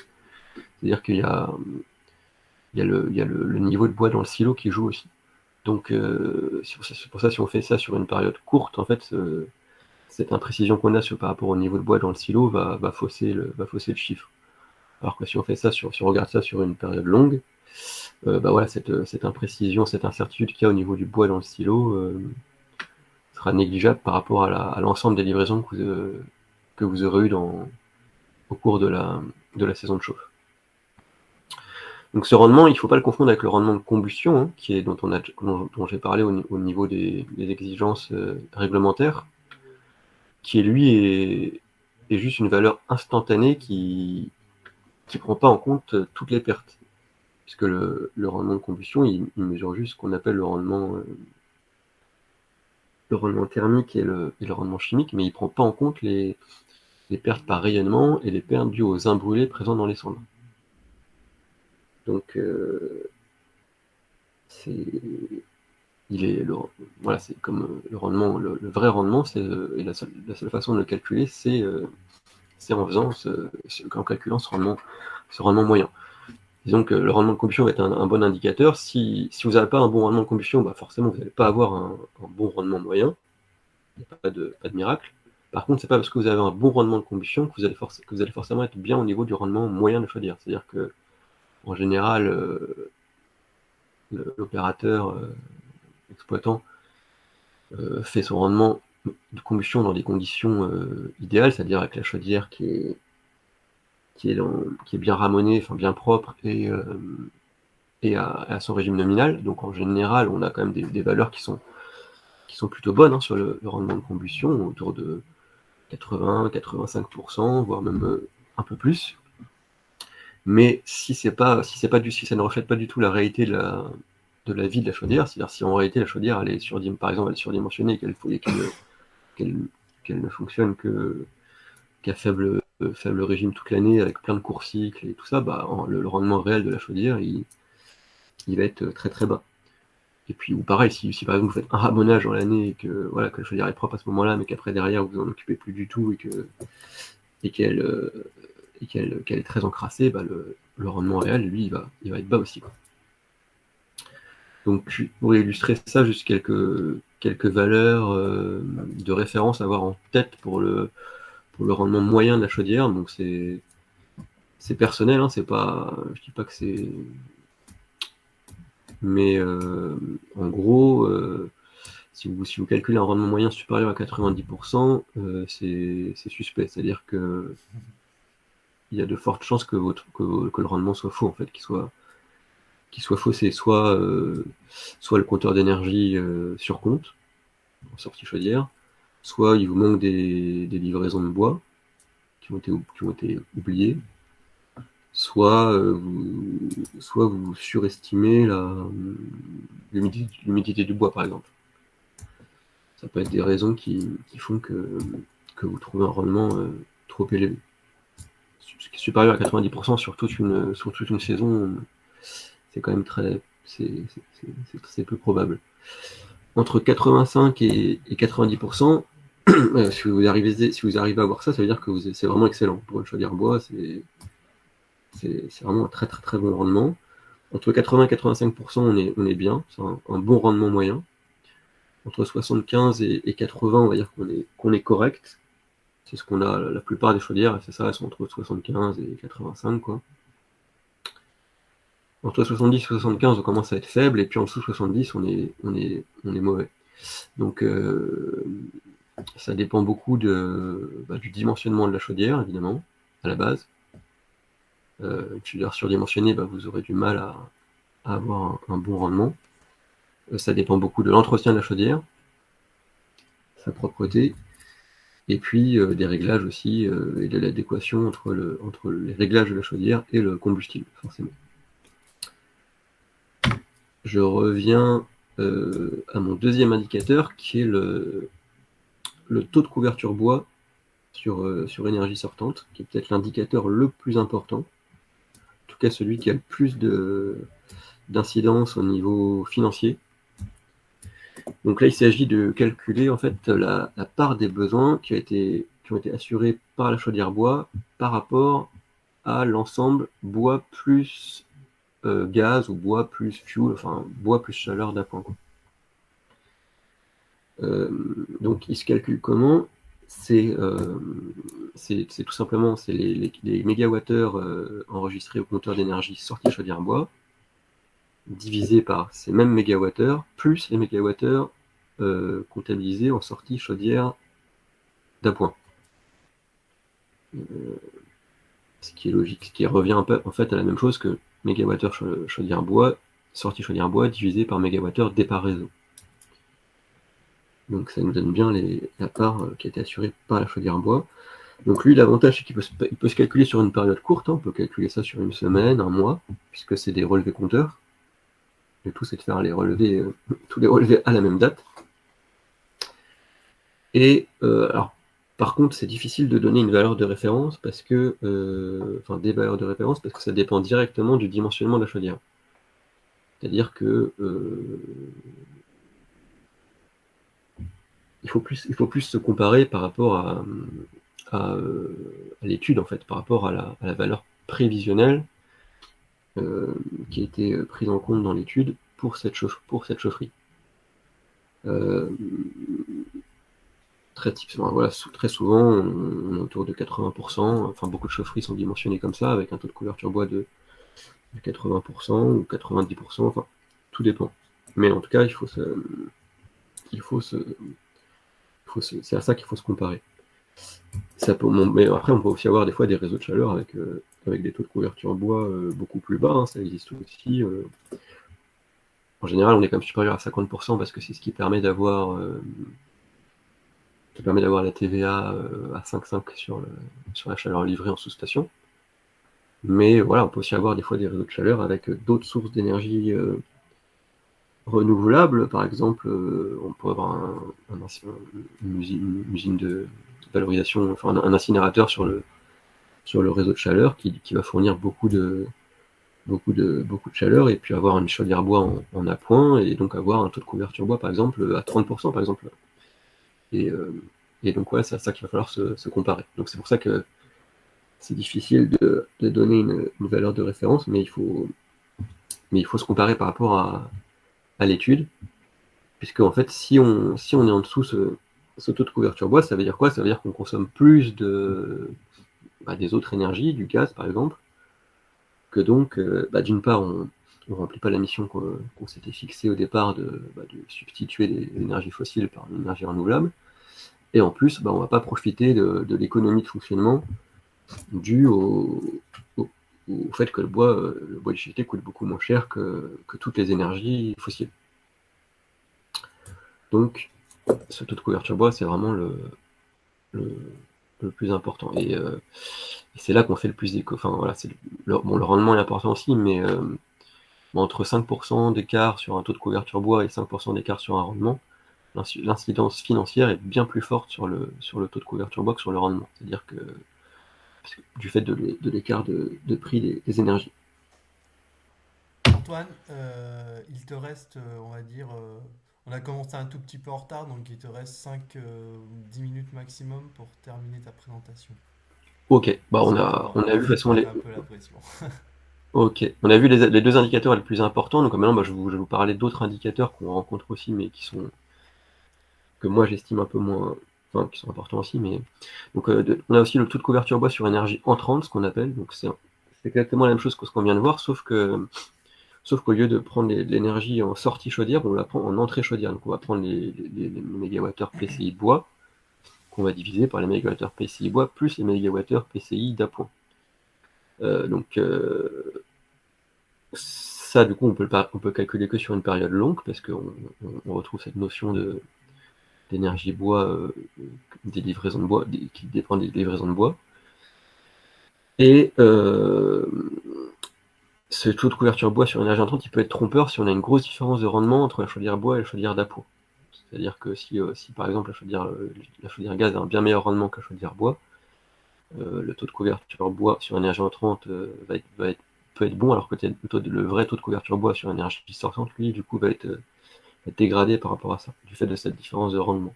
C'est-à-dire qu'il y a le niveau de bois dans le silo qui joue aussi. Donc c'est pour ça, si on fait ça sur une période courte, en fait cette imprécision qu'on a par rapport au niveau de bois dans le silo va fausser le chiffre. Alors que si on fait ça si on regarde ça sur une période longue, cette imprécision, cette incertitude qu'il y a au niveau du bois dans le silo sera négligeable par rapport à l'ensemble des livraisons que vous aurez eues au cours de la saison de chauffe. Donc ce rendement, il ne faut pas le confondre avec le rendement de combustion, dont j'ai parlé au niveau des exigences réglementaires, qui lui est juste une valeur instantanée qui ne prend pas en compte toutes les pertes. Puisque le rendement de combustion, il mesure juste ce qu'on appelle le rendement thermique et le rendement chimique, mais il ne prend pas en compte les pertes par rayonnement et les pertes dues aux imbrûlés présents dans les cendres. Donc c'est comme le rendement, le vrai rendement, et la seule façon de le calculer, c'est en calculant ce rendement moyen. Disons que le rendement de combustion va être un bon indicateur. Si vous n'avez pas un bon rendement de combustion, forcément vous n'allez pas avoir un bon rendement moyen. Il n'y a pas de miracle. Par contre, c'est pas parce que vous avez un bon rendement de combustion que vous allez forcément être bien au niveau du rendement moyen de la chaudière. C'est-à-dire que, en général, l'opérateur exploitant fait son rendement de combustion dans des conditions idéales, c'est-à-dire avec la chaudière qui est bien ramonée, enfin bien propre et à son régime nominal. Donc en général, on a quand même des valeurs qui sont plutôt bonnes sur le rendement de combustion, autour de 80-85%, voire même un peu plus. Mais si ça ne reflète pas du tout la réalité de la vie de la chaudière, c'est-à-dire si en réalité la chaudière elle est par exemple elle est surdimensionnée et qu'elle ne fonctionne qu'à faible régime toute l'année avec plein de courts cycles et tout ça, le rendement réel de la chaudière il va être très très bas. Et puis, ou pareil, si par exemple vous faites un ramonage dans l'année et que la chaudière est propre à ce moment-là, mais qu'après derrière vous en occupez plus du tout et qu'elle est très encrassée, le rendement réel, lui, il va être bas aussi, quoi. Donc, pour illustrer ça, juste quelques valeurs de référence à avoir en tête pour le rendement moyen de la chaudière. Donc, c'est personnel, je dis pas que c'est... Mais en gros, si vous calculez un rendement moyen supérieur à 90%, c'est suspect. C'est-à-dire que il y a de fortes chances que le rendement soit faux, en fait, qu'il soit faussé. Soit le compteur d'énergie sur compte, en sortie chaudière, soit il vous manque des livraisons de bois qui ont été oubliées, soit vous surestimez l'humidité du bois, par exemple. Ça peut être des raisons qui font que vous trouvez un rendement trop élevé. Supérieur à 90% sur toute une saison, c'est quand même c'est peu probable. Entre 85 et 90%, si vous arrivez à voir ça, ça veut dire que c'est vraiment excellent. Pour une chaudière bois, c'est vraiment un très très très bon rendement. Entre 80 et 85%, on est bien, c'est un bon rendement moyen. Entre 75 et 80, on va dire qu'on est correct. C'est ce qu'on a la plupart des chaudières, c'est ça, elles sont entre 75 et 85, quoi. Entre 70 et 75, on commence à être faible, et puis en dessous de 70, on est mauvais. Donc, ça dépend beaucoup du dimensionnement de la chaudière, évidemment, à la base. Une chaudière surdimensionnée, vous aurez du mal à avoir un bon rendement. Ça dépend beaucoup de l'entretien de la chaudière, sa propreté, et puis des réglages aussi, et de l'adéquation entre les réglages de la chaudière et le combustible, forcément. Je reviens à mon deuxième indicateur, qui est le taux de couverture bois sur énergie sortante, qui est peut-être l'indicateur le plus important, en tout cas celui qui a le plus d'incidence au niveau financier. Donc là, il s'agit de calculer en fait la part des besoins qui ont été assurés par la chaudière bois par rapport à l'ensemble bois plus gaz ou bois plus fuel, enfin bois plus chaleur d'appoint. Donc il se calcule comment? C'est tout simplement les mégawattheures enregistrés au compteur d'énergie sorti chaudière bois, divisé par ces mêmes mégawattheures, plus les mégawattheures comptabilisés en sortie chaudière d'appoint. Ce qui est logique, ce qui revient un peu en fait à la même chose que mégawattheure chaudière bois, sortie chaudière bois divisé par mégawattheure départ réseau. Donc ça nous donne bien la part qui a été assurée par la chaudière bois. Donc lui, l'avantage, c'est qu'il peut se calculer sur une période courte, on peut calculer ça sur une semaine, un mois, puisque c'est des relevés compteurs. Le tout, c'est de faire tous les relevés à la même date. Et alors, par contre, c'est difficile de donner une valeur de référence parce que, des valeurs de référence parce que ça dépend directement du dimensionnement de la chaudière. C'est-à-dire que il faut plus se comparer par rapport à l'étude, en fait, par rapport à la valeur prévisionnelle qui a été prise en compte dans l'étude pour cette chaufferie. Très souvent, on est autour de 80%. Enfin, beaucoup de chaufferies sont dimensionnées comme ça, avec un taux de couverture bois de 80% ou 90%. Enfin, tout dépend. Mais en tout cas, c'est à ça qu'il faut se comparer. Mais après, on peut aussi avoir des fois des réseaux de chaleur avec des taux de couverture bois beaucoup plus bas. Ça existe aussi. En général, on est quand même supérieur à 50% parce que c'est ce qui permet d'avoir la TVA à 5,5 sur la chaleur livrée en sous-station. Mais voilà, on peut aussi avoir des fois des réseaux de chaleur avec d'autres sources d'énergie renouvelables. Par exemple, on peut avoir une usine de valorisation, enfin un incinérateur sur le réseau de chaleur qui va fournir beaucoup de chaleur, et puis avoir une chaudière bois en appoint, et donc avoir un taux de couverture bois par exemple à 30% par exemple. Et donc ouais, c'est à ça qu'il va falloir se comparer. Donc c'est pour ça que c'est difficile de donner une valeur de référence, mais il faut se comparer par rapport à l'étude, puisque en fait si on est en dessous ce taux de couverture bois, ça veut dire quoi? Ça veut dire qu'on consomme plus des autres énergies, du gaz par exemple, que donc d'une part on ne remplit pas la mission qu'on s'était fixée au départ de substituer les énergies fossiles par une énergie renouvelable, et en plus on ne va pas profiter de l'économie de fonctionnement due au fait que le bois d'échité coûte beaucoup moins cher que toutes les énergies fossiles. Donc ce taux de couverture bois, c'est vraiment le plus important, et c'est là qu'on fait le plus d'éco. Enfin voilà, le rendement est important aussi, mais entre 5% d'écart sur un taux de couverture bois et 5% d'écart sur un rendement, l'incidence financière est bien plus forte sur le taux de couverture bois que sur le rendement. C'est-à-dire que du fait de l'écart de prix des énergies. Antoine, il te reste, on va dire, on a commencé un tout petit peu en retard, donc il te reste 5-10 minutes maximum pour terminer ta présentation. Ok, on a vu de toute façon un peu la pression. Ok, on a vu les deux indicateurs les plus importants, donc maintenant je vais vous parler d'autres indicateurs qu'on rencontre aussi, mais que moi j'estime un peu moins, enfin qui sont importants aussi, mais donc on a aussi le taux de couverture bois sur énergie entrante, ce qu'on appelle, donc c'est exactement la même chose que ce qu'on vient de voir, sauf qu'au lieu de prendre l'énergie en sortie chaudière, on la prend en entrée chaudière. Donc on va prendre les mégawattheures PCI bois, qu'on va diviser par les mégawattheures PCI bois plus les mégawattheures PCI d'appoint. Donc ça, du coup, on peut calculer que sur une période longue, parce qu'on retrouve cette notion d'énergie bois, des livraisons de bois, qui dépend des livraisons de bois. Et ce taux de couverture bois sur énergie entrante, il peut être trompeur si on a une grosse différence de rendement entre la chaudière bois et la chaudière d'appoint. C'est-à-dire que si par exemple la chaudière gaz a un bien meilleur rendement que la chaudière bois, le taux de couverture bois sur énergie entrante peut être bon, alors que le vrai taux de couverture bois sur énergie sortante, lui, du coup, va être dégradé par rapport à ça, du fait de cette différence de rendement.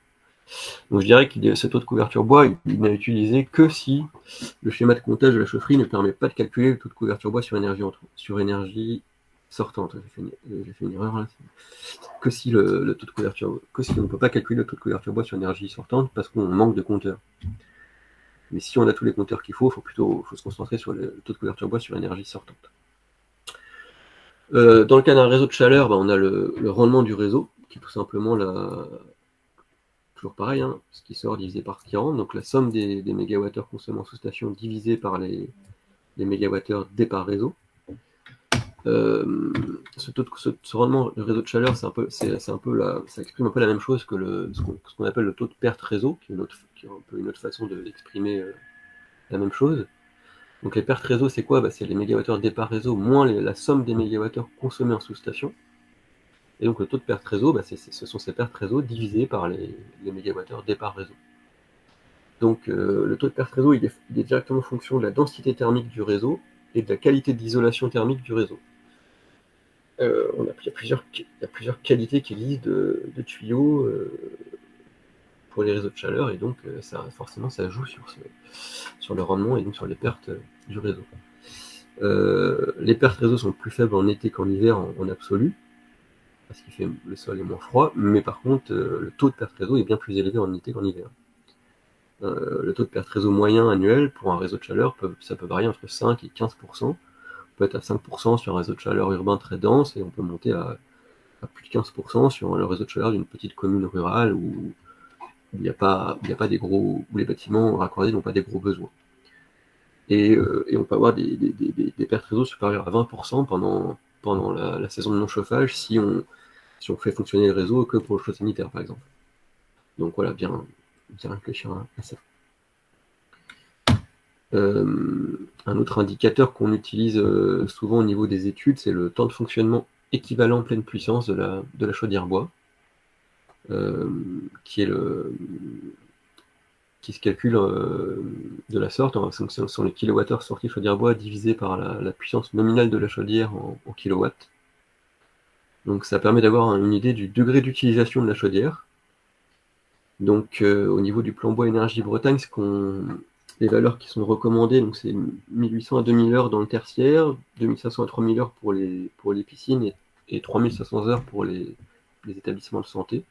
Donc je dirais que ce taux de couverture bois, il n'est utilisé que si le schéma de comptage de la chaufferie ne permet pas de calculer le taux de couverture bois sur énergie sortante. J'ai fait une erreur là. Que si le taux de couverture, que si on ne peut pas calculer le taux de couverture bois sur énergie sortante parce qu'on manque de compteurs. Mais si on a tous les compteurs qu'il faut se concentrer sur le taux de couverture bois sur l'énergie sortante. Dans le cas d'un réseau de chaleur, on a le rendement du réseau, qui est tout simplement toujours pareil, ce qui sort divisé par ce qui rentre, donc la somme des mégawattheures consommés en sous-station divisé par les mégawattheures départ réseau. Ce rendement du réseau de chaleur, ça exprime un peu la même chose que ce qu'on appelle le taux de perte réseau, qui est un peu une autre façon d'exprimer la même chose. Donc les pertes réseau, c'est quoi? C'est les mégawattheures départ réseau moins la somme des mégawattheures consommés en sous-station. Et donc le taux de perte réseau, ce sont ces pertes réseau divisées par les mégawattheures départ réseau. Donc le taux de perte réseau, il est directement en fonction de la densité thermique du réseau et de la qualité d'isolation thermique du réseau. Il y a plusieurs qualités qui existent de tuyaux pour les réseaux de chaleur, et donc forcément ça joue sur le rendement et donc sur les pertes du réseau. Les pertes réseau sont plus faibles en été qu'en hiver en absolu, parce que le sol est moins froid, mais par contre le taux de perte réseau est bien plus élevé en été qu'en hiver. le taux de perte réseau moyen annuel pour un réseau de chaleur, ça peut varier entre 5 et 15%. On peut être à 5% sur un réseau de chaleur urbain très dense, et on peut monter à plus de 15% sur le réseau de chaleur d'une petite commune rurale où il n'y a pas des gros, où les bâtiments raccordés n'ont pas des gros besoins. Et on peut avoir des pertes réseau supérieures à 20% pendant la saison de non-chauffage si on fait fonctionner le réseau que pour le chaud sanitaire, par exemple. Donc voilà, bien réfléchir à ça. Un autre indicateur qu'on utilise souvent au niveau des études, c'est le temps de fonctionnement équivalent pleine puissance de la chaudière bois, qui se calcule de la sorte, ce sont les kilowattheures sortis chaudière bois divisé par la puissance nominale de la chaudière en kilowatts. Donc ça permet d'avoir une idée du degré d'utilisation de la chaudière. Donc au niveau du plan bois énergie Bretagne, les valeurs qui sont recommandées, donc c'est 1800 à 2000 heures dans le tertiaire, 2500 à 3000 heures pour les piscines et 3500 heures pour les établissements de santé.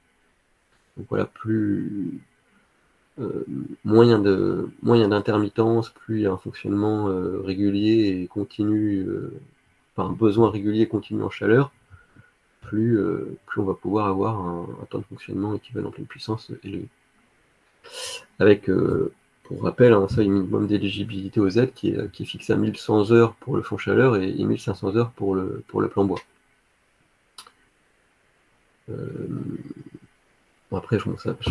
Donc voilà, moins d'intermittence, plus il y a un fonctionnement régulier et continu, un besoin régulier et continu en chaleur, plus on va pouvoir avoir un temps de fonctionnement équivalent pleine puissance élevé. Avec, pour rappel, un seuil minimum d'éligibilité aux aides qui est fixé à 1100 heures pour le fonds chaleur et 1500 heures pour le plan bois. Bon, après,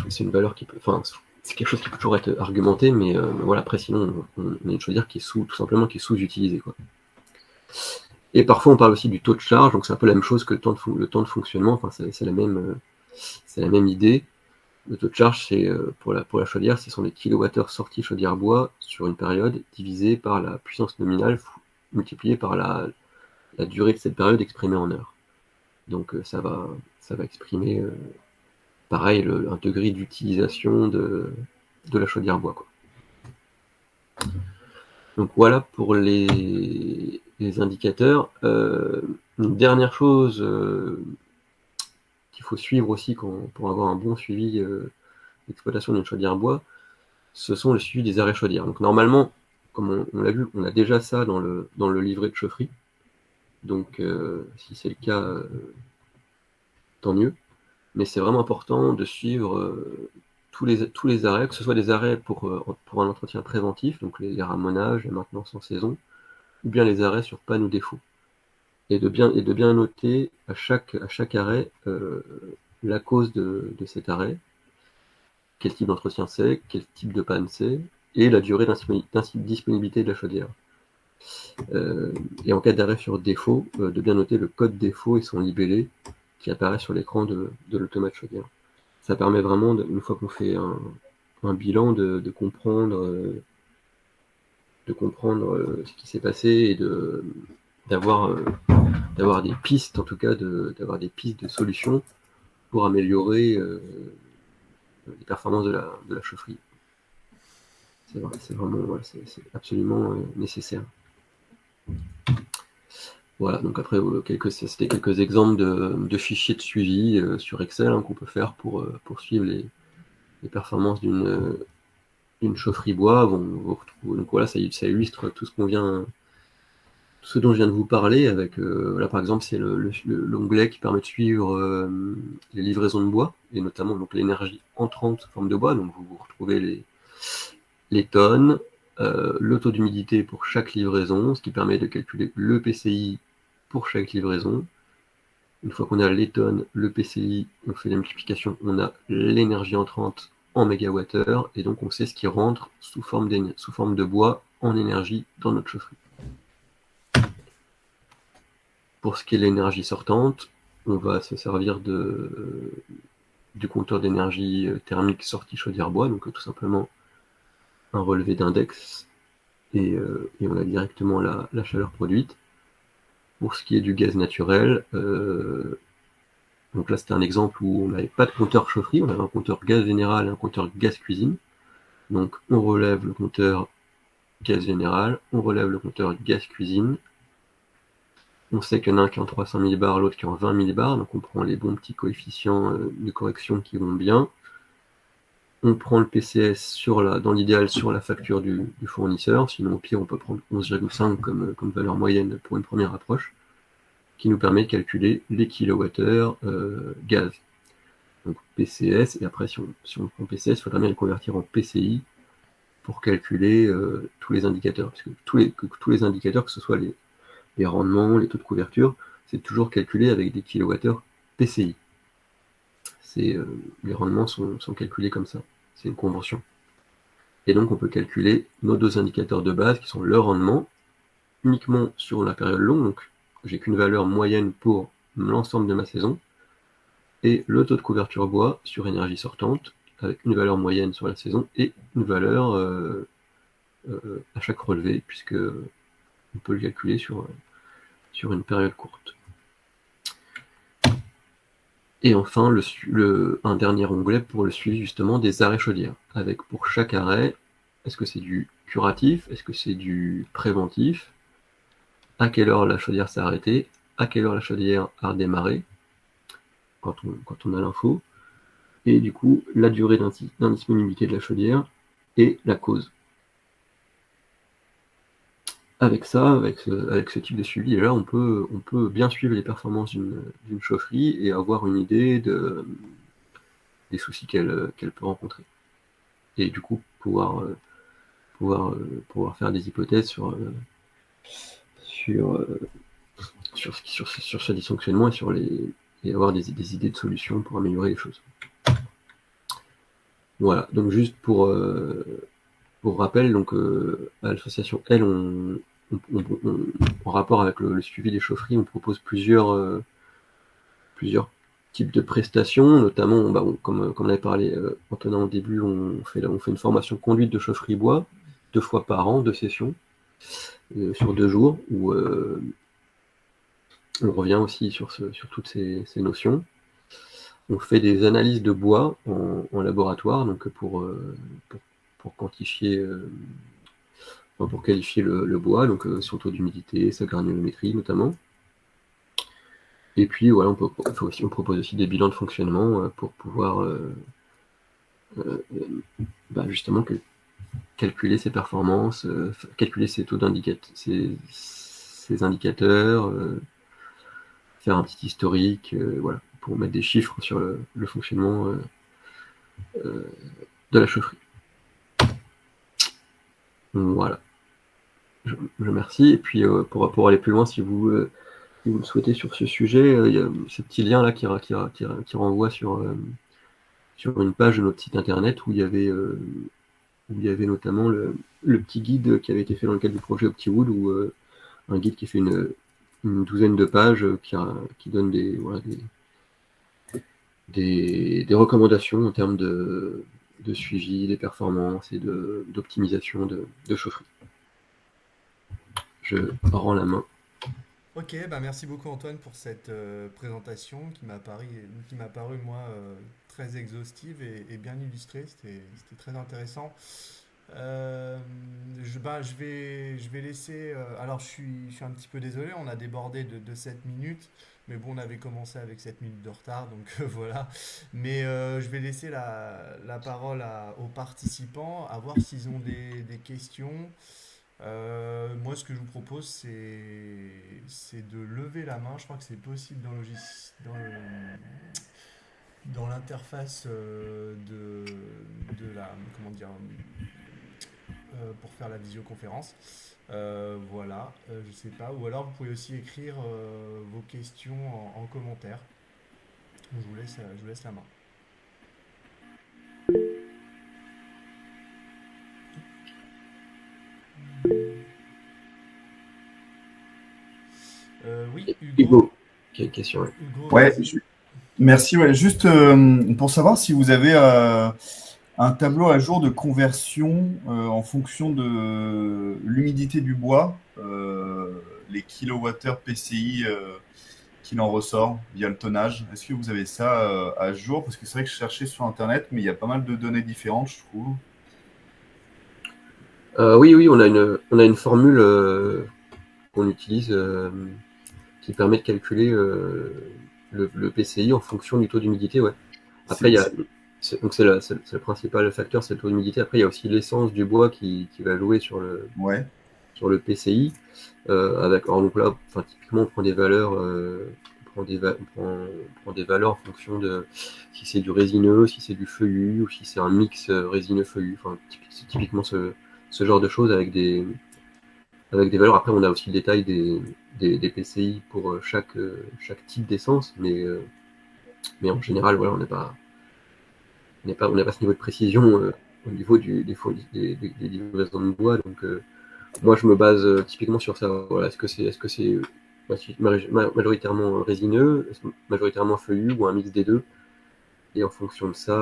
c'est une valeur qui peut... c'est quelque chose qui peut toujours être argumenté, mais voilà, après, sinon, on a une chaudière qui est tout simplement sous-utilisée, quoi. Et parfois, on parle aussi du taux de charge, donc c'est un peu la même chose que le temps de fonctionnement, c'est la même idée. Le taux de charge, c'est pour la chaudière, ce sont les kilowattheures sortis chaudière bois sur une période divisé par la puissance nominale multipliée par la durée de cette période exprimée en heures. Donc ça va exprimer pareil un degré d'utilisation de la chaudière bois, quoi. Donc voilà pour les indicateurs. Une dernière chose qu'il faut suivre aussi pour avoir un bon suivi d'exploitation d'une chaudière bois, ce sont le suivi des arrêts chaudière. Donc normalement, comme on l'a vu, on a déjà ça dans le livret de chaufferie. Donc si c'est le cas, tant mieux. Mais c'est vraiment important de suivre tous les arrêts, que ce soit des arrêts pour un entretien préventif, donc les ramonages, la maintenance en saison, ou bien les arrêts sur panne ou défaut. Et de bien noter à chaque arrêt la cause de cet arrêt, quel type d'entretien c'est, quel type de panne c'est, et la durée d'indisponibilité de la chaudière. Et en cas d'arrêt sur défaut, de bien noter le code défaut et son libellé qui apparaît sur l'écran de l'automate chaudière. Ça permet vraiment, une fois qu'on fait un bilan, de comprendre ce qui s'est passé et d'avoir des pistes, en tout cas, d'avoir des pistes de solutions pour améliorer les performances de la chaufferie. C'est vraiment, c'est absolument nécessaire. Voilà, donc après, c'était quelques exemples de fichiers de suivi sur Excel qu'on peut faire pour suivre les performances d'une chaufferie bois. Donc voilà, ça illustre tout ce dont je viens de vous parler. Avec là, par exemple, c'est l'onglet qui permet de suivre les livraisons de bois, et notamment donc l'énergie entrante sous forme de bois. Donc vous retrouvez les tonnes, le taux d'humidité pour chaque livraison, ce qui permet de calculer le PCI pour chaque livraison. Une fois qu'on a les tonnes, le PCI, on fait la multiplication, on a l'énergie entrante en mégawattheure, et donc on sait ce qui rentre sous forme de bois en énergie dans notre chaufferie. Pour ce qui est de l'énergie sortante, on va se servir du compteur d'énergie thermique sortie chaudière bois, donc tout simplement un relevé d'index, et on a directement la chaleur produite. Pour ce qui est du gaz naturel, donc là c'était un exemple où on n'avait pas de compteur chaufferie, on avait un compteur gaz général et un compteur gaz cuisine. Donc on relève le compteur gaz général, on relève le compteur gaz cuisine. On sait qu'il y en a un qui est en 300 millibars, l'autre qui est en 20 millibars, donc on prend les bons petits coefficients de correction qui vont bien. on prend le PCS dans l'idéal sur la facture du fournisseur, sinon au pire on peut prendre 11,5 comme valeur moyenne pour une première approche, qui nous permet de calculer les kilowattheures gaz. Donc PCS, et après si on prend PCS, il faudra bien le convertir en PCI pour calculer tous les indicateurs, parce que tous les indicateurs, que ce soit les rendements, les taux de couverture, c'est toujours calculé avec des kilowattheures PCI. Les rendements sont calculés comme ça, c'est une convention. Et donc on peut calculer nos deux indicateurs de base qui sont le rendement uniquement sur la période longue, donc j'ai qu'une valeur moyenne pour l'ensemble de ma saison, et le taux de couverture bois sur énergie sortante avec une valeur moyenne sur la saison et une valeur à chaque relevé, puisque on peut le calculer sur une période courte. Et enfin, un dernier onglet pour le suivi justement des arrêts chaudières, avec pour chaque arrêt, est-ce que c'est du curatif, est-ce que c'est du préventif, à quelle heure la chaudière s'est arrêtée, à quelle heure la chaudière a redémarré, quand on a l'info, et du coup la durée d'indisponibilité de la chaudière et la cause. Avec ça, avec ce type de suivi, là, on peut bien suivre les performances d'une chaufferie et avoir une idée des soucis qu'elle peut rencontrer. Et du coup, pouvoir faire des hypothèses sur ce dysfonctionnement et avoir des idées de solutions pour améliorer les choses. Voilà, donc juste pour rappel, donc à l'association L, en rapport avec le suivi des chaufferies, on propose plusieurs types de prestations, notamment, comme on avait parlé Antonin au début, on fait une formation conduite de chaufferie bois 2 fois par an, 2 sessions sur 2 jours, où on revient aussi sur toutes ces notions. On fait des analyses de bois en laboratoire, donc pour quantifier, pour qualifier le bois, donc son taux d'humidité, sa granulométrie notamment. Et puis voilà, on propose aussi des bilans de fonctionnement pour pouvoir justement calculer ses performances, calculer ses taux ses indicateurs, faire un petit historique, voilà, pour mettre des chiffres sur le fonctionnement de la chaufferie. Voilà. Je remercie. Et puis pour aller plus loin, si vous le souhaitez sur ce sujet, il y a ce petit lien là qui renvoie sur une page de notre site internet où il y avait notamment le petit guide qui avait été fait dans le cadre du projet Optiwood, où un guide qui fait une douzaine de pages qui donne des recommandations en termes de suivi des performances et d'optimisation de chaufferie. Je rends la main. Ok, merci beaucoup Antoine pour cette présentation qui m'a paru moi très exhaustive et bien illustrée. C'était très intéressant. Je vais laisser. Alors je suis un petit peu désolé, on a débordé de 7 minutes, mais bon, on avait commencé avec 7 minutes de retard, donc voilà. Mais je vais laisser la parole aux participants, à voir s'ils ont des questions. Moi, ce que je vous propose, c'est de lever la main. Je crois que c'est possible dans l'interface de la, comment dire, pour faire la visioconférence. Voilà, je sais pas. Ou alors, vous pouvez aussi écrire vos questions en commentaire. Je vous laisse la main. Oui, Hugo. Quelle question? Hugo, Ouais, merci. Ouais. Juste pour savoir si vous avez un tableau à jour de conversion en fonction de l'humidité du bois, les kilowattheures PCI qu'il en ressort via le tonnage. Est-ce que vous avez ça à jour? Parce que c'est vrai que je cherchais sur Internet, mais il y a pas mal de données différentes, je trouve. Oui, on a une formule qu'on utilise qui permet de calculer le PCI en fonction du taux d'humidité. Ouais. Après, il y a Donc c'est le principal facteur, c'est le taux d'humidité. Après, il y a aussi l'essence du bois qui va jouer sur Ouais. le PCI. Alors donc là, typiquement, on prend des valeurs, on prend des valeurs en fonction de si c'est du résineux, si c'est du feuillu, ou si c'est un mix résineux-feuillu. C'est typiquement ce genre de choses avec des valeurs. Après, on a aussi le détail des PCI pour chaque type d'essence, mais en général, voilà, on n'a pas ce niveau de précision au niveau des livraisons de bois. Donc, moi, je me base typiquement sur ça. Voilà, est-ce que c'est majoritairement résineux, majoritairement feuillu ou un mix des deux? Et en fonction de ça,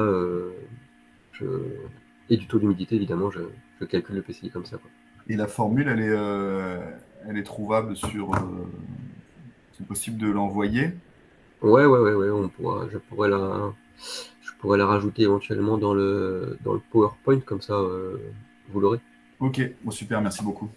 et du taux d'humidité, évidemment, je calcule le PCI comme ça, quoi. Et la formule, elle est trouvable sur. C'est possible de l'envoyer. Ouais, je pourrais la rajouter éventuellement dans le PowerPoint, comme ça, vous l'aurez. Ok, bon, super, merci beaucoup.